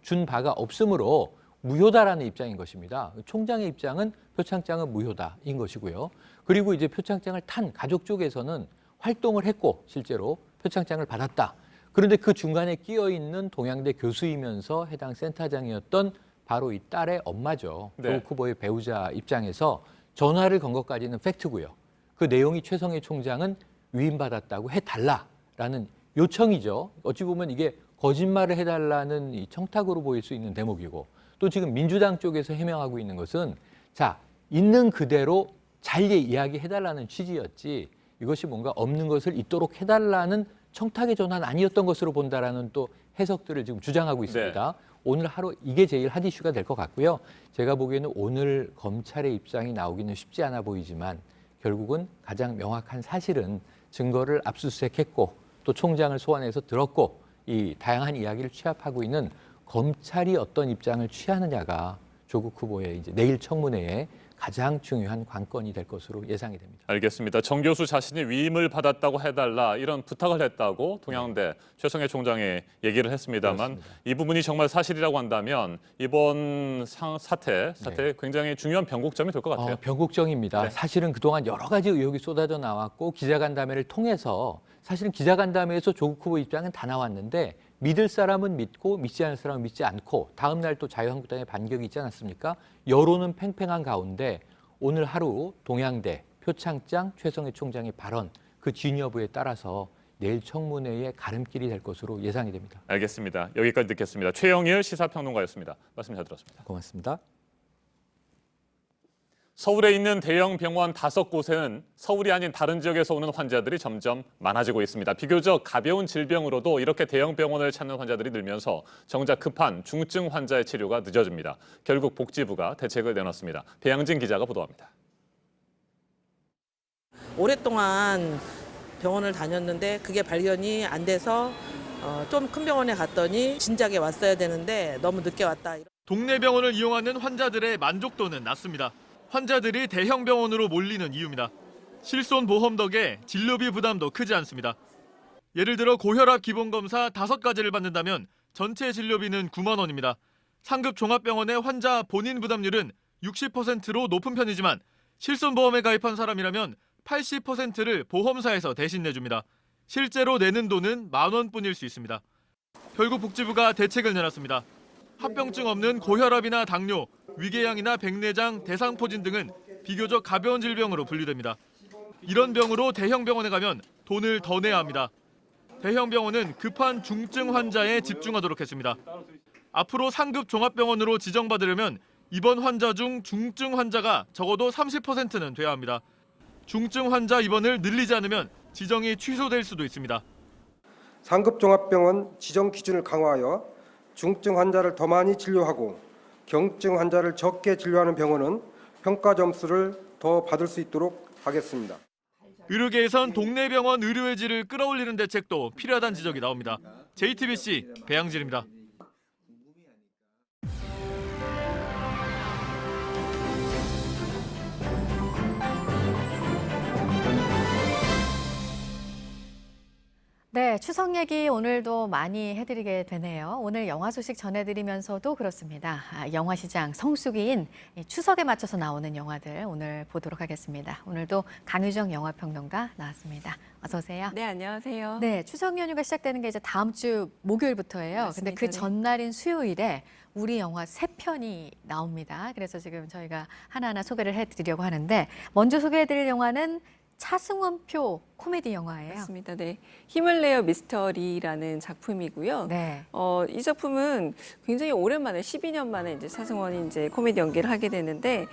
준 바가 없으므로 무효다라는 입장인 것입니다. 총장의 입장은 표창장은 무효다인 것이고요. 그리고 이제 표창장을 탄 가족 쪽에서는 활동을 했고 실제로 표창장을 받았다. 그런데 그 중간에 끼어 있는 동양대 교수이면서 해당 센터장이었던 바로 이 딸의 엄마죠. 네. 조국 후보의 배우자 입장에서 전화를 건 것까지는 팩트고요. 그 내용이 최성해 총장은 위임받았다고 해달라라는 요청이죠. 어찌 보면 이게 거짓말을 해달라는 이 청탁으로 보일 수 있는 대목이고 또 지금 민주당 쪽에서 해명하고 있는 것은 자 있는 그대로 잘 이야기해달라는 취지였지 이것이 뭔가 없는 것을 있도록 해달라는 청탁의 전화는 아니었던 것으로 본다라는 또 해석들을 지금 주장하고 있습니다. 네. 오늘 하루 이게 제일 핫 이슈가 될 것 같고요. 제가 보기에는 오늘 검찰의 입장이 나오기는 쉽지 않아 보이지만 결국은 가장 명확한 사실은 증거를 압수수색했고 또 총장을 소환해서 들었고 이 다양한 이야기를 취합하고 있는 검찰이 어떤 입장을 취하느냐가 조국 후보의 이제 내일 청문회에 가장 중요한 관건이 될 것으로 예상이 됩니다. 알겠습니다. 정 교수 자신이 위임을 받았다고 해달라 이런 부탁을 했다고 동양대 최성해 총장이 얘기를 했습니다만 그렇습니다. 이 부분이 정말 사실이라고 한다면 이번 사태 굉장히 중요한 변곡점이 될 것 같아요. 변곡점입니다. 네. 사실은 그동안 여러 가지 의혹이 쏟아져 나왔고 기자간담회를 통해서 사실은 기자간담회에서 조국 후보 입장은 다 나왔는데 믿을 사람은 믿고 믿지 않을 사람은 믿지 않고 다음 날 또 자유한국당의 반격이 있지 않았습니까? 여론은 팽팽한 가운데 오늘 하루 동양대 표창장 최성해 총장의 발언 그 진위 여부에 따라서 내일 청문회의 가름길이 될 것으로 예상이 됩니다. 알겠습니다. 여기까지 듣겠습니다. 최영일 시사평론가였습니다. 말씀 잘 들었습니다. 고맙습니다. 서울에 있는 대형 병원 5곳에는 서울이 아닌 다른 지역에서 오는 환자들이 점점 많아지고 있습니다. 비교적 가벼운 질병으로도 이렇게 대형 병원을 찾는 환자들이 늘면서 정작 급한 중증 환자의 치료가 늦어집니다. 결국 복지부가 대책을 내놨습니다. 배양진 기자가 보도합니다. 오랫동안 병원을 다녔는데 그게 발견이 안 돼서 좀 큰 병원에 갔더니 진작에 왔어야 되는데 너무 늦게 왔다. 동네 병원을 이용하는 환자들의 만족도는 낮습니다. 환자들이 대형 병원으로 몰리는 이유입니다. 실손 보험 덕에 진료비 부담도 크지 않습니다. 예를 들어 고혈압 기본검사 5가지를 받는다면 전체 진료비는 9만 원입니다. 상급 종합병원의 환자 본인 부담률은 60%로 높은 편이지만 실손보험에 가입한 사람이라면 80%를 보험사에서 대신 내줍니다. 실제로 내는 돈은 10,000원뿐일 수 있습니다. 결국 복지부가 대책을 내놨습니다. 합병증 없는 고혈압이나 당뇨, 위궤양이나 백내장, 대상포진 등은 비교적 가벼운 질병으로 분류됩니다. 이런 병으로 대형 병원에 가면 돈을 더 내야 합니다. 대형 병원은 급한 중증 환자에 집중하도록 했습니다. 앞으로 상급 종합병원으로 지정받으려면 입원 환자 중 중증 환자가 적어도 30%는 돼야 합니다. 중증 환자 입원을 늘리지 않으면 지정이 취소될 수도 있습니다. 상급 종합병원 지정 기준을 강화하여 중증 환자를 더 많이 진료하고 경증 환자를 적게 진료하는 병원은 평가 점수를 더 받을 수 있도록 하겠습니다. 의료계에선 동네 병원 의료의 질을 끌어올리는 대책도 필요하다는 지적이 나옵니다. JTBC 배양진입니다. 네, 추석 얘기 오늘도 많이 해드리게 되네요. 오늘 영화 소식 전해드리면서도 그렇습니다. 영화 시장 성수기인 추석에 맞춰서 나오는 영화들 오늘 보도록 하겠습니다. 오늘도 강유정 영화평론가 나왔습니다. 어서 오세요. 네, 안녕하세요. 네, 추석 연휴가 시작되는 게 이제 다음 주 목요일부터예요. 맞습니다. 근데 그 전날인 수요일에 우리 영화 3편이 나옵니다. 그래서 지금 저희가 하나하나 소개를 해드리려고 하는데 먼저 소개해드릴 영화는 차승원표 코미디 영화예요. 맞습니다. 네, 힘을 내어 미스터리라는 작품이고요. 네. 이 작품은 굉장히 오랜만에 12년 만에 이제 차승원이 이제 코미디 연기를 하게 되는데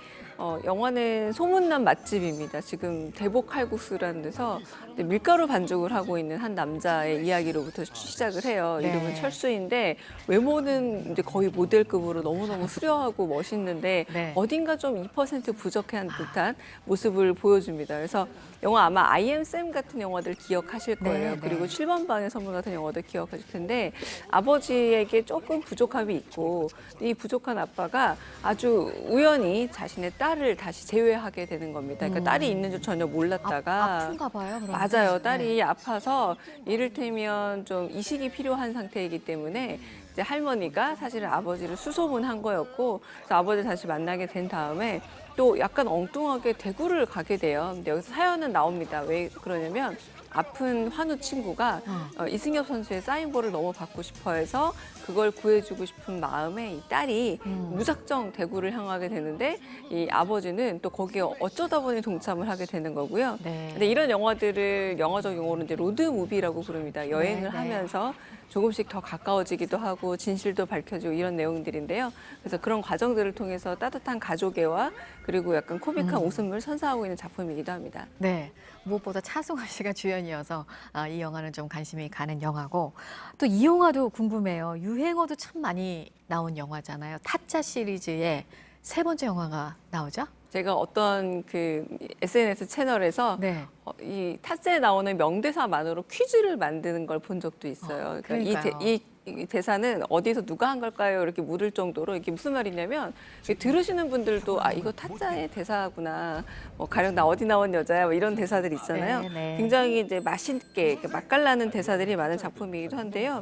영화는 소문난 맛집입니다. 지금 대복 칼국수라는 데서 밀가루 반죽을 하고 있는 한 남자의 이야기로부터 시작을 해요. 네. 이름은 철수인데 외모는 이제 거의 모델급으로 너무너무 수려하고 멋있는데 네. 어딘가 좀 2% 부족한 듯한 모습을 보여줍니다. 그래서 영화 아마 I Am Sam 같은 영화들 기억하실 거예요. 네, 네. 그리고 7번 방의 선물 같은 영화도 기억하실 텐데 아버지에게 조금 부족함이 있고 이 부족한 아빠가 아주 우연히 자신의 딸을 다시 제외하게 되는 겁니다. 그러니까 딸이 있는 줄 전혀 몰랐다가 아픈가 봐요. 그러면. 맞아요. 딸이 아파서 이를테면 좀 이식이 필요한 상태이기 때문에 이제 할머니가 사실은 아버지를 수소문한 거였고 그래서 아버지를 다시 만나게 된 다음에 또 약간 엉뚱하게 대구를 가게 돼요. 근데 여기서 사연은 나옵니다. 왜 그러냐면 아픈 환우 친구가 이승엽 선수의 사인볼을 너무 받고 싶어 해서 그걸 구해주고 싶은 마음에 이 딸이 무작정 대구를 향하게 되는데 이 아버지는 또 거기에 어쩌다 보니 동참을 하게 되는 거고요. 네. 근데 이런 영화들을 영화적 용어로 이제 로드 무비라고 부릅니다. 여행을 네, 네. 하면서 조금씩 더 가까워지기도 하고 진실도 밝혀지고 이런 내용들인데요. 그래서 그런 과정들을 통해서 따뜻한 가족애와 그리고 약간 코믹한 웃음을 선사하고 있는 작품이기도 합니다. 네. 무엇보다 차승원 씨가 주연이어서 이 영화는 좀 관심이 가는 영화고 또 이 영화도 궁금해요. 유행어도 참 많이 나온 영화잖아요. 타짜 시리즈의 3번째 영화가 나오죠? 제가 어떤 그 SNS 채널에서 네. 이 타짜에 나오는 명대사만으로 퀴즈를 만드는 걸 본 적도 있어요. 그러니까요. 이 대사는 어디서 누가 한 걸까요? 이렇게 물을 정도로 이게 무슨 말이냐면 들으시는 분들도 아 이거 타짜의 대사구나. 뭐 가령 나 어디 나온 여자야 뭐 이런 대사들 있잖아요. 네, 네. 굉장히 이제 맛있게 맛깔나는 대사들이 많은 작품이기도 한데요.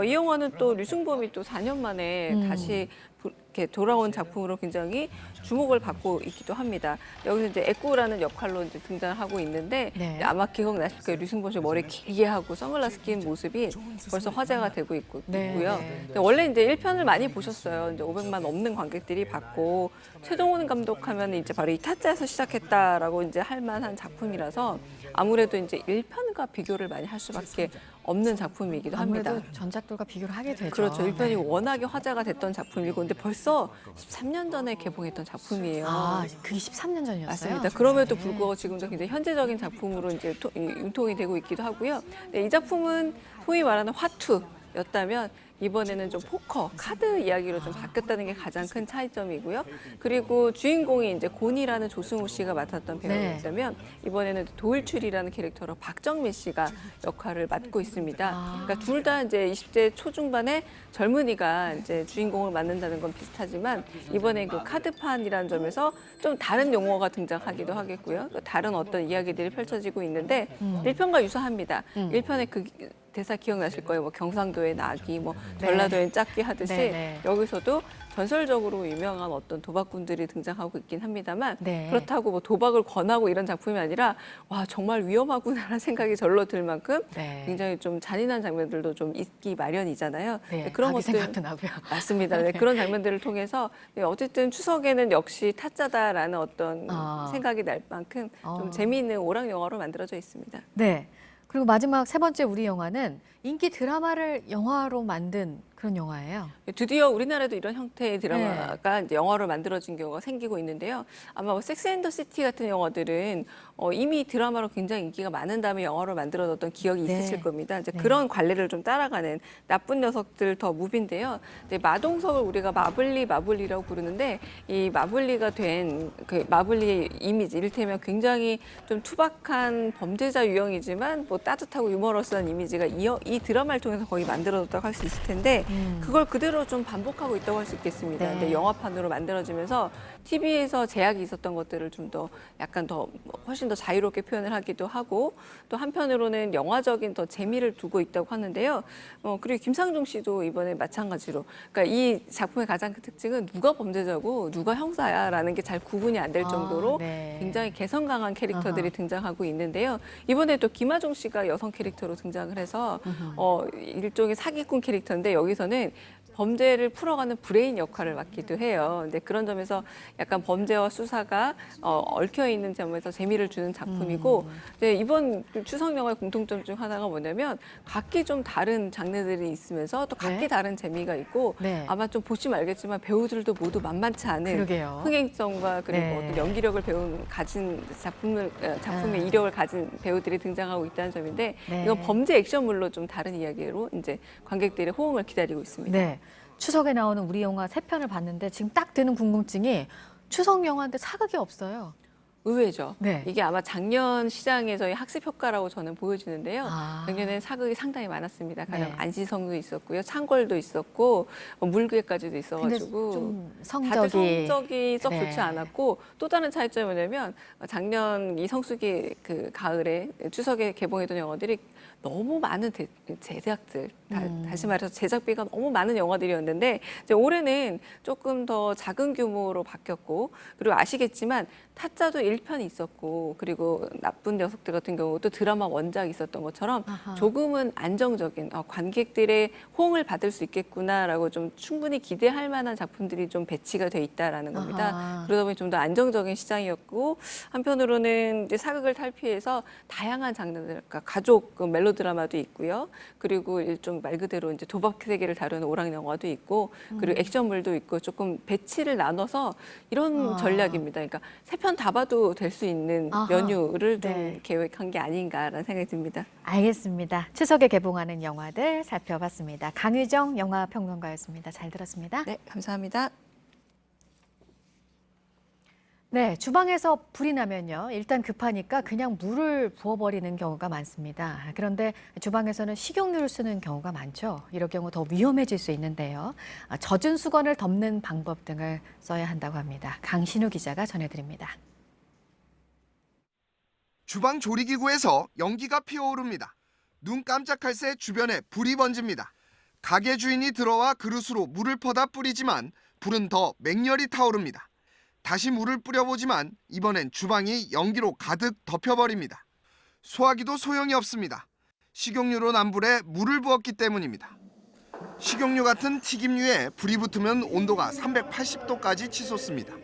이 영화는 또 류승범이 또 4년 만에 다시 이렇게 돌아온 작품으로 굉장히 주목을 받고 있기도 합니다. 여기서 이제 애꾸라는 역할로 이제 등장하고 있는데 네. 아마 기억나실 거예요. 류승범 씨 머리 길게 하고 선글라스 낀 모습이 벌써 화제가 되고 있고요. 네. 근데 원래 이제 1편을 많이 보셨어요. 이제 500만 넘는 관객들이 봤고 최동훈 감독하면 이제 바로 이 타짜에서 시작했다라고 이제 할 만한 작품이라서 아무래도 이제 1편과 비교를 많이 할 수밖에 없는 작품이기도 합니다. 아무래도 전작들과 비교를 하게 되죠. 그렇죠. 1편이 네. 워낙에 화제가 됐던 작품이고 근데 벌써 13년 전에 개봉했던 작품이에요. 그게 13년 전이었어요? 맞습니다. 그럼에도 불구하고 지금도 굉장히 현재적인 작품으로 이제 융통이 되고 있기도 하고요. 네, 이 작품은 소위 말하는 화투였다면 이번에는 좀 포커, 카드 이야기로 좀 바뀌었다는 게 가장 큰 차이점이고요. 그리고 주인공이 이제 곤이라는 조승우 씨가 맡았던 배우였다면 이번에는 도일출이라는 캐릭터로 박정민 씨가 역할을 맡고 있습니다. 그러니까 둘 다 이제 20대 초중반의 젊은이가 이제 주인공을 맡는다는 건 비슷하지만 이번에 그 카드판이라는 점에서 좀 다른 용어가 등장하기도 하겠고요. 또 다른 어떤 이야기들이 펼쳐지고 있는데 1편과 유사합니다. 1편의 그 대사 기억나실 거예요. 뭐 경상도의 낙이, 뭐 전라도의 짝귀 하듯이 네. 여기서도 전설적으로 유명한 어떤 도박꾼들이 등장하고 있긴 합니다만 네. 그렇다고 뭐 도박을 권하고 이런 작품이 아니라 와 정말 위험하구나라는 생각이 절로 들 만큼 네. 굉장히 좀 잔인한 장면들도 좀 있기 마련이잖아요. 네, 그런 아기 것들 생각도 나고요. 맞습니다. 네, 그런 장면들을 통해서 어쨌든 추석에는 역시 타짜다라는 어떤 생각이 날 만큼 좀 재미있는 오락 영화로 만들어져 있습니다. 네. 그리고 마지막 3번째 우리 영화는 인기 드라마를 영화로 만든 그런 영화예요. 드디어 우리나라도 이런 형태의 드라마가 이제 영화로 만들어진 경우가 생기고 있는데요. 아마 뭐 섹스 앤 더 시티 같은 영화들은 이미 드라마로 굉장히 인기가 많은 다음에 영화로 만들어졌던 기억이 있으실 겁니다. 이제 그런 관례를 좀 따라가는 나쁜 녀석들 더 무비인데요. 이제 마동석을 우리가 마블리라고 부르는데 이 마블리가 된 그 마블리의 이미지, 이를테면 굉장히 좀 투박한 범죄자 유형이지만 뭐 따뜻하고 유머러스한 이미지가 이 드라마를 통해서 거의 만들어졌다고 할 수 있을 텐데 그걸 그대로 좀 반복하고 있다고 할 수 있겠습니다. 네. 근데 영화판으로 만들어지면서 TV에서 제약이 있었던 것들을 좀 더 약간 더 훨씬 더 자유롭게 표현을 하기도 하고 또 한편으로는 영화적인 더 재미를 두고 있다고 하는데요. 그리고 김상중 씨도 이번에 마찬가지로 그러니까 이 작품의 가장 큰 특징은 누가 범죄자고 누가 형사야라는 게 잘 구분이 안 될 정도로 네. 굉장히 개성 강한 캐릭터들이 등장하고 있는데요. 이번에 또 김하중 씨가 여성 캐릭터로 등장을 해서 일종의 사기꾼 캐릭터인데 여기서는 범죄를 풀어가는 브레인 역할을 맡기도 해요. 근데 그런 점에서 약간 범죄와 수사가 얽혀 있는 점에서 재미를 주는 작품이고 이제 이번 추석 영화의 공통점 중 하나가 뭐냐면 각기 좀 다른 장르들이 있으면서 또 각기 다른 재미가 있고 아마 좀 보시면 알겠지만 배우들도 모두 만만치 않은 그러게요. 흥행성과 그리고 어떤 연기력을 가진 작품의 이력을 가진 배우들이 등장하고 있다는 점인데 이건 범죄 액션물로 좀 다른 이야기로 이제 관객들의 호응을 기다리고 있습니다. 네. 추석에 나오는 우리 영화 3편을 봤는데 지금 딱 드는 궁금증이 추석 영화인데 사극이 없어요. 의외죠. 네. 이게 아마 작년 시장에서의 학습 효과라고 저는 보여지는데요. 작년에는 사극이 상당히 많았습니다. 가령 안시성도 있었고요, 창궐도 있었고 물개까지도 있어가지고 좀 다들 성적이 성적이 썩 좋지 않았고 또 다른 차이점이 뭐냐면 작년 이 성수기 그 가을에 추석에 개봉했던 영화들이 너무 많은 제작들, 다시 말해서 제작비가 너무 많은 영화들이었는데 이제 올해는 조금 더 작은 규모로 바뀌었고 그리고 아시겠지만 타짜도 1편이 있었고 그리고 나쁜 녀석들 같은 경우도 드라마 원작이 있었던 것처럼 조금은 안정적인 관객들의 호응을 받을 수 있겠구나라고 좀 충분히 기대할 만한 작품들이 좀 배치가 돼 있다라는 겁니다. 그러다 보니 좀 더 안정적인 시장이었고 한편으로는 이제 사극을 탈피해서 다양한 장르들, 그러니까 가족 멜로드라마도 있고요. 그리고 일종 말 그대로 이제 도박 세계를 다루는 오락 영화도 있고 그리고 액션물도 있고 조금 배치를 나눠서 이런 전략입니다. 그러니까 세 편 다 봐도 될 수 있는 연휴를 좀 계획한 게 아닌가라는 생각이 듭니다. 알겠습니다. 추석에 개봉하는 영화들 살펴봤습니다. 강유정 영화평론가였습니다. 잘 들었습니다. 네, 감사합니다. 네, 주방에서 불이 나면요. 일단 급하니까 그냥 물을 부어버리는 경우가 많습니다. 그런데 주방에서는 식용유를 쓰는 경우가 많죠. 이럴 경우 더 위험해질 수 있는데요. 젖은 수건을 덮는 방법 등을 써야 한다고 합니다. 강신우 기자가 전해드립니다. 주방 조리기구에서 연기가 피어오릅니다. 눈 깜짝할 새 주변에 불이 번집니다. 가게 주인이 들어와 그릇으로 물을 퍼다 뿌리지만 불은 더 맹렬히 타오릅니다. 다시 물을 뿌려보지만 이번엔 주방이 연기로 가득 덮여버립니다. 소화기도 소용이 없습니다. 식용유로 난 불에 물을 부었기 때문입니다. 식용유 같은 튀김류에 불이 붙으면 온도가 380도까지 치솟습니다.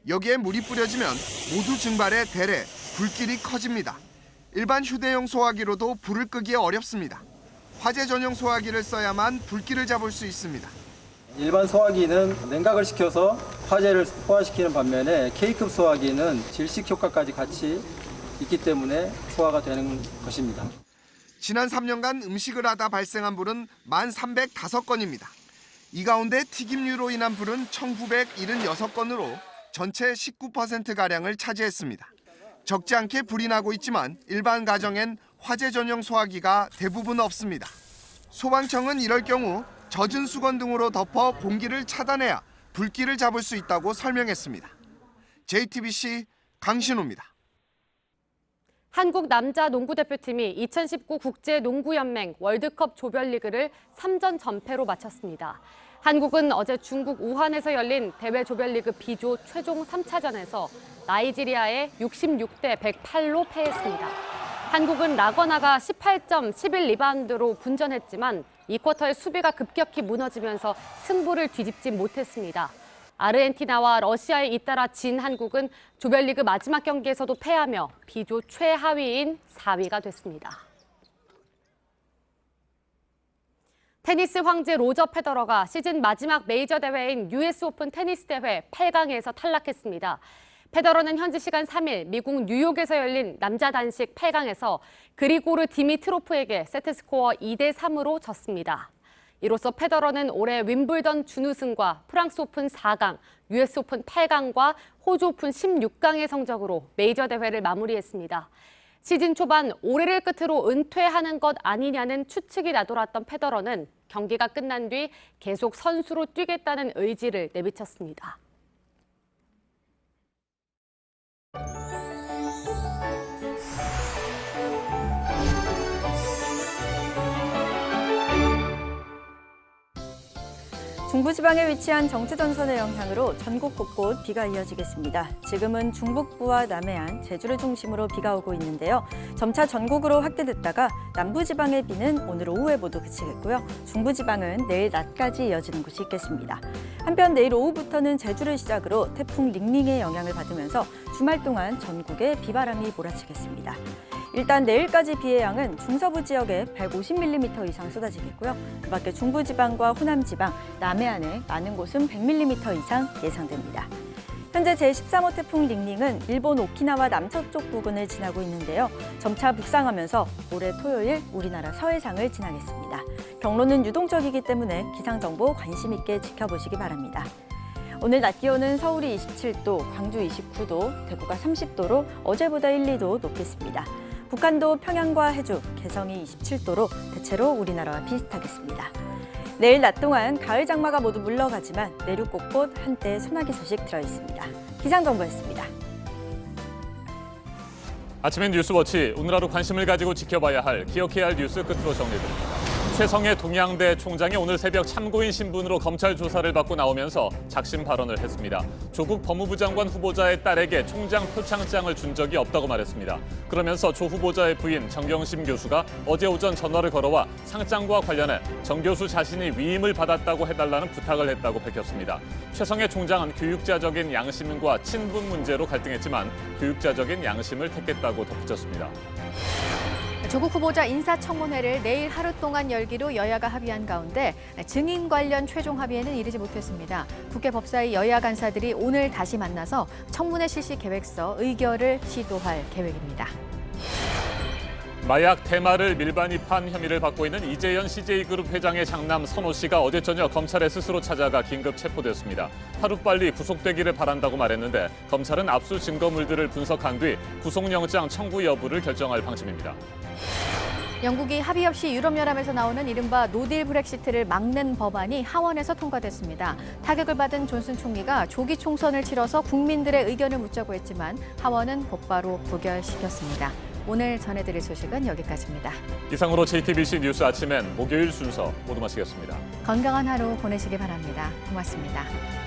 여기에 물이 뿌려지면 모두 증발해 대래 불길이 커집니다. 일반 휴대용 소화기로도 불을 끄기 어렵습니다. 화재 전용 소화기를 써야만 불길을 잡을 수 있습니다. 일반 소화기는 냉각을 시켜서 화재를 소화시키는 반면에 K급 소화기는 질식 효과까지 같이 있기 때문에 소화가 되는 것입니다. 지난 3년간 음식을 하다 발생한 불은 1,305건입니다. 이 가운데 튀김류로 인한 불은 1,976건으로 전체 19%가량을 차지했습니다. 적지 않게 불이 나고 있지만 일반 가정엔 화재 전용 소화기가 대부분 없습니다. 소방청은 이럴 경우 젖은 수건 등으로 덮어 공기를 차단해야 불길을 잡을 수 있다고 설명했습니다. JTBC 강신우입니다. 한국 남자 농구대표팀이 2019 국제농구연맹 월드컵 조별리그를 3전 전패로 마쳤습니다. 한국은 어제 중국 우한에서 열린 대회 조별리그 B조 최종 3차전에서 나이지리아에 66대 108로 패했습니다. 한국은 라거나가 18점 11리바운드로 분전했지만 2쿼터의 수비가 급격히 무너지면서 승부를 뒤집지 못했습니다. 아르헨티나와 러시아에 잇따라 진 한국은 조별리그 마지막 경기에서도 패하며 B조 최하위인 4위가 됐습니다. 테니스 황제 로저 페더러가 시즌 마지막 메이저 대회인 US 오픈 테니스 대회 8강에서 탈락했습니다. 페더러는 현지 시간 3일 미국 뉴욕에서 열린 남자 단식 8강에서 그리고르 디미트로프에게 세트스코어 2대3으로 졌습니다. 이로써 페더러는 올해 윈블던 준우승과 프랑스 오픈 4강, US 오픈 8강과 호주 오픈 16강의 성적으로 메이저 대회를 마무리했습니다. 시즌 초반 올해를 끝으로 은퇴하는 것 아니냐는 추측이 나돌았던 페더러는 경기가 끝난 뒤 계속 선수로 뛰겠다는 의지를 내비쳤습니다. 중부지방에 위치한 정체전선의 영향으로 전국 곳곳 비가 이어지겠습니다. 지금은 중북부와 남해안, 제주를 중심으로 비가 오고 있는데요. 점차 전국으로 확대됐다가 남부지방의 비는 오늘 오후에 모두 그치겠고요. 중부지방은 내일 낮까지 이어지는 곳이 있겠습니다. 한편 내일 오후부터는 제주를 시작으로 태풍 링링의 영향을 받으면서 주말 동안 전국에 비바람이 몰아치겠습니다. 일단 내일까지 비의 양은 중서부 지역에 150mm 이상 쏟아지겠고요. 그 밖에 중부지방과 호남지방, 남해안에 많은 곳은 100mm 이상 예상됩니다. 현재 제13호 태풍 링링은 일본 오키나와 남서쪽 부근을 지나고 있는데요. 점차 북상하면서 올해 토요일 우리나라 서해상을 지나겠습니다. 경로는 유동적이기 때문에 기상정보 관심 있게 지켜보시기 바랍니다. 오늘 낮 기온은 서울이 27도, 광주 29도, 대구가 30도로 어제보다 1, 2도 높겠습니다. 북한도 평양과 해주, 개성이 27도로 대체로 우리나라와 비슷하겠습니다. 내일 낮 동안 가을 장마가 모두 물러가지만 내륙 곳곳 한때 소나기 소식 들어있습니다. 기상정보였습니다. 아침엔 뉴스워치, 오늘 하루 관심을 가지고 지켜봐야 할, 기억해야 할 뉴스 끝으로 정리해드립니다. 최성해 동양대 총장이 오늘 새벽 참고인 신분으로 검찰 조사를 받고 나오면서 작심 발언을 했습니다. 조국 법무부 장관 후보자의 딸에게 총장 표창장을 준 적이 없다고 말했습니다. 그러면서 조 후보자의 부인 정경심 교수가 어제 오전 전화를 걸어와 상장과 관련해 정 교수 자신이 위임을 받았다고 해달라는 부탁을 했다고 밝혔습니다. 최성해 총장은 교육자적인 양심과 친분 문제로 갈등했지만 교육자적인 양심을 택했다고 덧붙였습니다. 조국 후보자 인사청문회를 내일 하루 동안 열기로 여야가 합의한 가운데 증인 관련 최종 합의에는 이르지 못했습니다. 국회 법사위 여야 간사들이 오늘 다시 만나서 청문회 실시 계획서 의결을 시도할 계획입니다. 마약 대마를 밀반 입한 혐의를 받고 있는 이재현 CJ그룹 회장의 장남 선호 씨가 어제 저녁 검찰에 스스로 찾아가 긴급 체포됐습니다. 하루빨리 구속되기를 바란다고 말했는데 검찰은 압수 증거물들을 분석한 뒤 구속영장 청구 여부를 결정할 방침입니다. 영국이 합의 없이 유럽연합에서 나오는 이른바 노딜 브렉시트를 막는 법안이 하원에서 통과됐습니다. 타격을 받은 존슨 총리가 조기 총선을 치러서 국민들의 의견을 묻자고 했지만 하원은 곧바로 부결시켰습니다. 오늘 전해드릴 소식은 여기까지입니다. 이상으로 JTBC 뉴스 아침엔 목요일 순서 모두 마치겠습니다. 건강한 하루 보내시기 바랍니다. 고맙습니다.